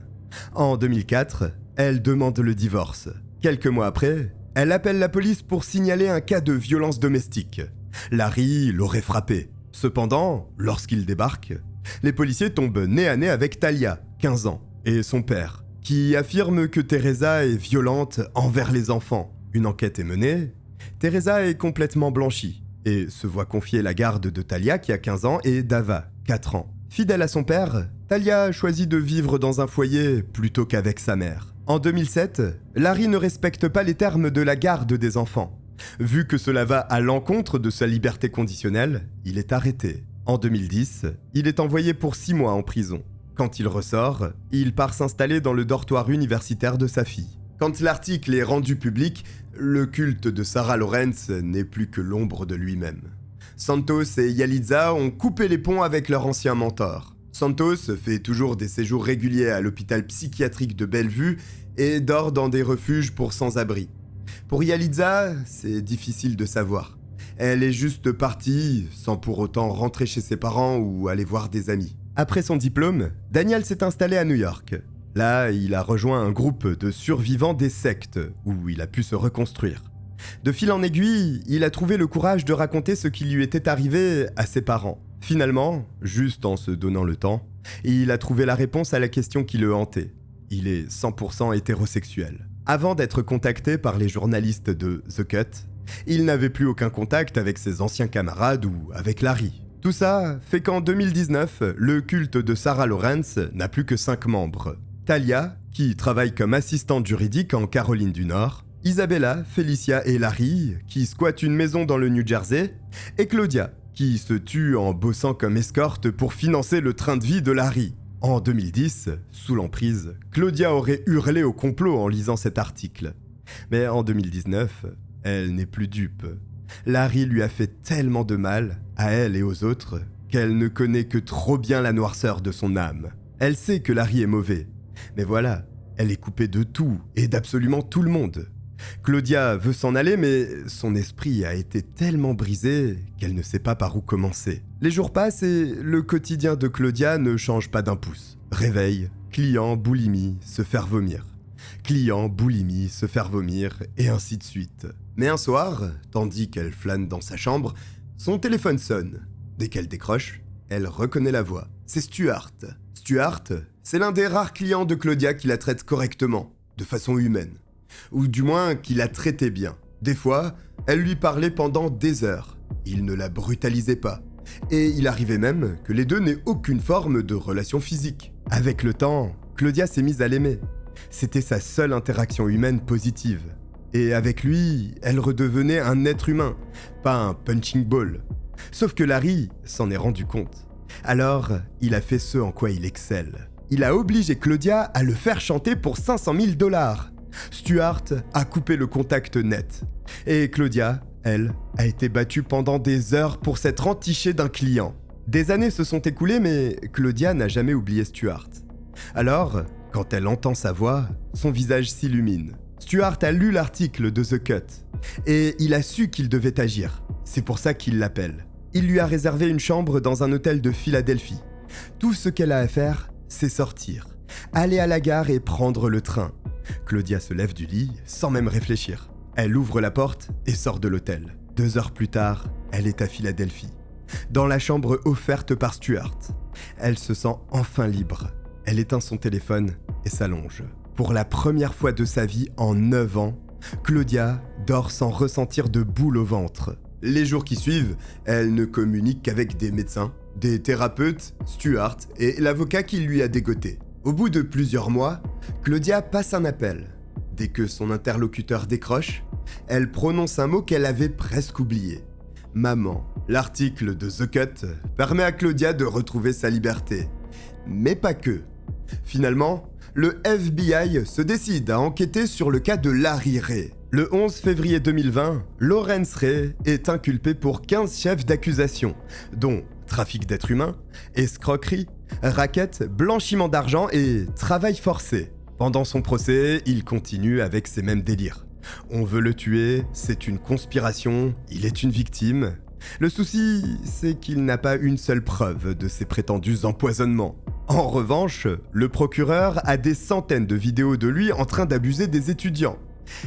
En 2004, elle demande le divorce. Quelques mois après, elle appelle la police pour signaler un cas de violence domestique. Larry l'aurait frappé. Cependant, lorsqu'il débarque, les policiers tombent nez à nez avec Talia, 15 ans, et son père, qui affirme que Teresa est violente envers les enfants. Une enquête est menée. Teresa est complètement blanchie et se voit confier la garde de Talia qui a 15 ans et d'Ava, 4 ans. Fidèle à son père, Talia choisit de vivre dans un foyer plutôt qu'avec sa mère. En 2007, Larry ne respecte pas les termes de la garde des enfants. Vu que cela va à l'encontre de sa liberté conditionnelle, il est arrêté. En 2010, il est envoyé pour 6 mois en prison. Quand il ressort, il part s'installer dans le dortoir universitaire de sa fille. Quand l'article est rendu public, le culte de Sarah Lawrence n'est plus que l'ombre de lui-même. Santos et Yalitza ont coupé les ponts avec leur ancien mentor. Santos fait toujours des séjours réguliers à l'hôpital psychiatrique de Bellevue et dort dans des refuges pour sans-abri. Pour Yalitza, c'est difficile de savoir. Elle est juste partie sans pour autant rentrer chez ses parents ou aller voir des amis. Après son diplôme, Daniel s'est installé à New York. Là, il a rejoint un groupe de survivants des sectes où il a pu se reconstruire. De fil en aiguille, il a trouvé le courage de raconter ce qui lui était arrivé à ses parents. Finalement, juste en se donnant le temps, il a trouvé la réponse à la question qui le hantait. Il est 100% hétérosexuel. Avant d'être contacté par les journalistes de The Cut, il n'avait plus aucun contact avec ses anciens camarades ou avec Larry. Tout ça fait qu'en 2019, le culte de Sarah Lawrence n'a plus que 5 membres. Talia, qui travaille comme assistante juridique en Caroline du Nord, Isabella, Felicia et Larry, qui squattent une maison dans le New Jersey, et Claudia, qui se tue en bossant comme escorte pour financer le train de vie de Larry. En 2010, sous l'emprise, Claudia aurait hurlé au complot en lisant cet article. Mais en 2019, elle n'est plus dupe. Larry lui a fait tellement de mal, à elle et aux autres, qu'elle ne connaît que trop bien la noirceur de son âme. Elle sait que Larry est mauvais, mais voilà, elle est coupée de tout et d'absolument tout le monde. Claudia veut s'en aller, mais son esprit a été tellement brisé qu'elle ne sait pas par où commencer. Les jours passent et le quotidien de Claudia ne change pas d'un pouce. Réveil, client, boulimie, se faire vomir. Client, boulimie, se faire vomir, et ainsi de suite. Mais un soir, tandis qu'elle flâne dans sa chambre, son téléphone sonne. Dès qu'elle décroche, elle reconnaît la voix. C'est Stuart. Stuart, c'est l'un des rares clients de Claudia qui la traite correctement, de façon humaine. Ou du moins qui la traitait bien. Des fois, elle lui parlait pendant des heures. Il ne la brutalisait pas. Et il arrivait même que les deux n'aient aucune forme de relation physique. Avec le temps, Claudia s'est mise à l'aimer. C'était sa seule interaction humaine positive. Et avec lui, elle redevenait un être humain, pas un punching ball. Sauf que Larry s'en est rendu compte. Alors, il a fait ce en quoi il excelle. Il a obligé Claudia à le faire chanter pour 500 000 $. Stuart a coupé le contact net. Et Claudia, elle, a été battue pendant des heures pour s'être entichée d'un client. Des années se sont écoulées, mais Claudia n'a jamais oublié Stuart. Alors, quand elle entend sa voix, son visage s'illumine. Stuart a lu l'article de The Cut, et il a su qu'il devait agir. C'est pour ça qu'il l'appelle. Il lui a réservé une chambre dans un hôtel de Philadelphie. Tout ce qu'elle a à faire, c'est sortir, aller à la gare et prendre le train. Claudia se lève du lit sans même réfléchir. Elle ouvre la porte et sort de l'hôtel. 2 heures plus tard, elle est à Philadelphie, dans la chambre offerte par Stuart. Elle se sent enfin libre. Elle éteint son téléphone et s'allonge. Pour la première fois de sa vie en 9 ans, Claudia dort sans ressentir de boule au ventre. Les jours qui suivent, elle ne communique qu'avec des médecins, des thérapeutes, Stuart et l'avocat qui lui a dégoté. Au bout de plusieurs mois, Claudia passe un appel. Dès que son interlocuteur décroche, elle prononce un mot qu'elle avait presque oublié. Maman. L'article de The Cut permet à Claudia de retrouver sa liberté. Mais pas que. Finalement, le FBI se décide à enquêter sur le cas de Larry Ray. Le 11 février 2020, Lawrence Ray est inculpé pour 15 chefs d'accusation, dont trafic d'êtres humains, escroquerie, racket, blanchiment d'argent et travail forcé. Pendant son procès, il continue avec ses mêmes délires. On veut le tuer, c'est une conspiration, il est une victime. Le souci, c'est qu'il n'a pas une seule preuve de ses prétendus empoisonnements. En revanche, le procureur a des centaines de vidéos de lui en train d'abuser des étudiants.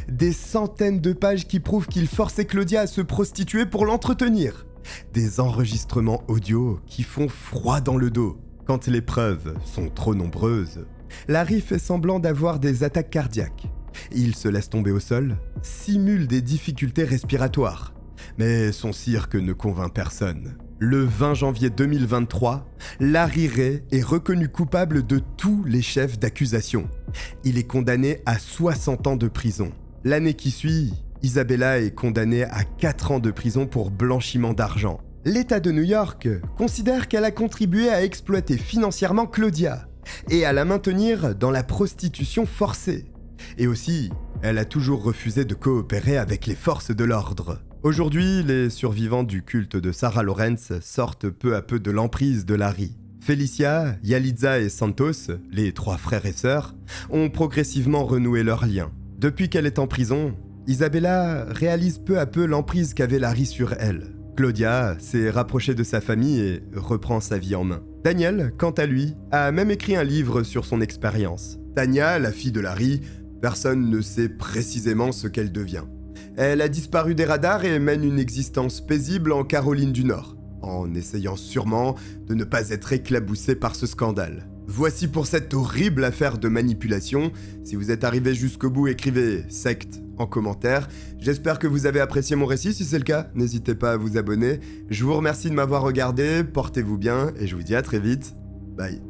Des centaines de pages qui prouvent qu'il forçait Claudia à se prostituer pour l'entretenir. Des enregistrements audio qui font froid dans le dos. Quand les preuves sont trop nombreuses, Larry fait semblant d'avoir des attaques cardiaques. Il se laisse tomber au sol, simule des difficultés respiratoires. Mais son cirque ne convainc personne. Le 20 janvier 2023, Larry Ray est reconnu coupable de tous les chefs d'accusation. Il est condamné à 60 ans de prison. L'année qui suit, Isabella est condamnée à 4 ans de prison pour blanchiment d'argent. L'État de New York considère qu'elle a contribué à exploiter financièrement Claudia et à la maintenir dans la prostitution forcée. Et aussi, elle a toujours refusé de coopérer avec les forces de l'ordre. Aujourd'hui, les survivants du culte de Sarah Lawrence sortent peu à peu de l'emprise de Larry. Felicia, Yalitza et Santos, les 3 frères et sœurs, ont progressivement renoué leurs liens. Depuis qu'elle est en prison, Isabella réalise peu à peu l'emprise qu'avait Larry sur elle. Claudia s'est rapprochée de sa famille et reprend sa vie en main. Daniel, quant à lui, a même écrit un livre sur son expérience. Tania, la fille de Larry, personne ne sait précisément ce qu'elle devient. Elle a disparu des radars et mène une existence paisible en Caroline du Nord, en essayant sûrement de ne pas être éclaboussée par ce scandale. Voici pour cette horrible affaire de manipulation. Si vous êtes arrivé jusqu'au bout, écrivez « secte » en commentaire. J'espère que vous avez apprécié mon récit. Si c'est le cas, n'hésitez pas à vous abonner. Je vous remercie de m'avoir regardé, portez-vous bien et je vous dis à très vite. Bye.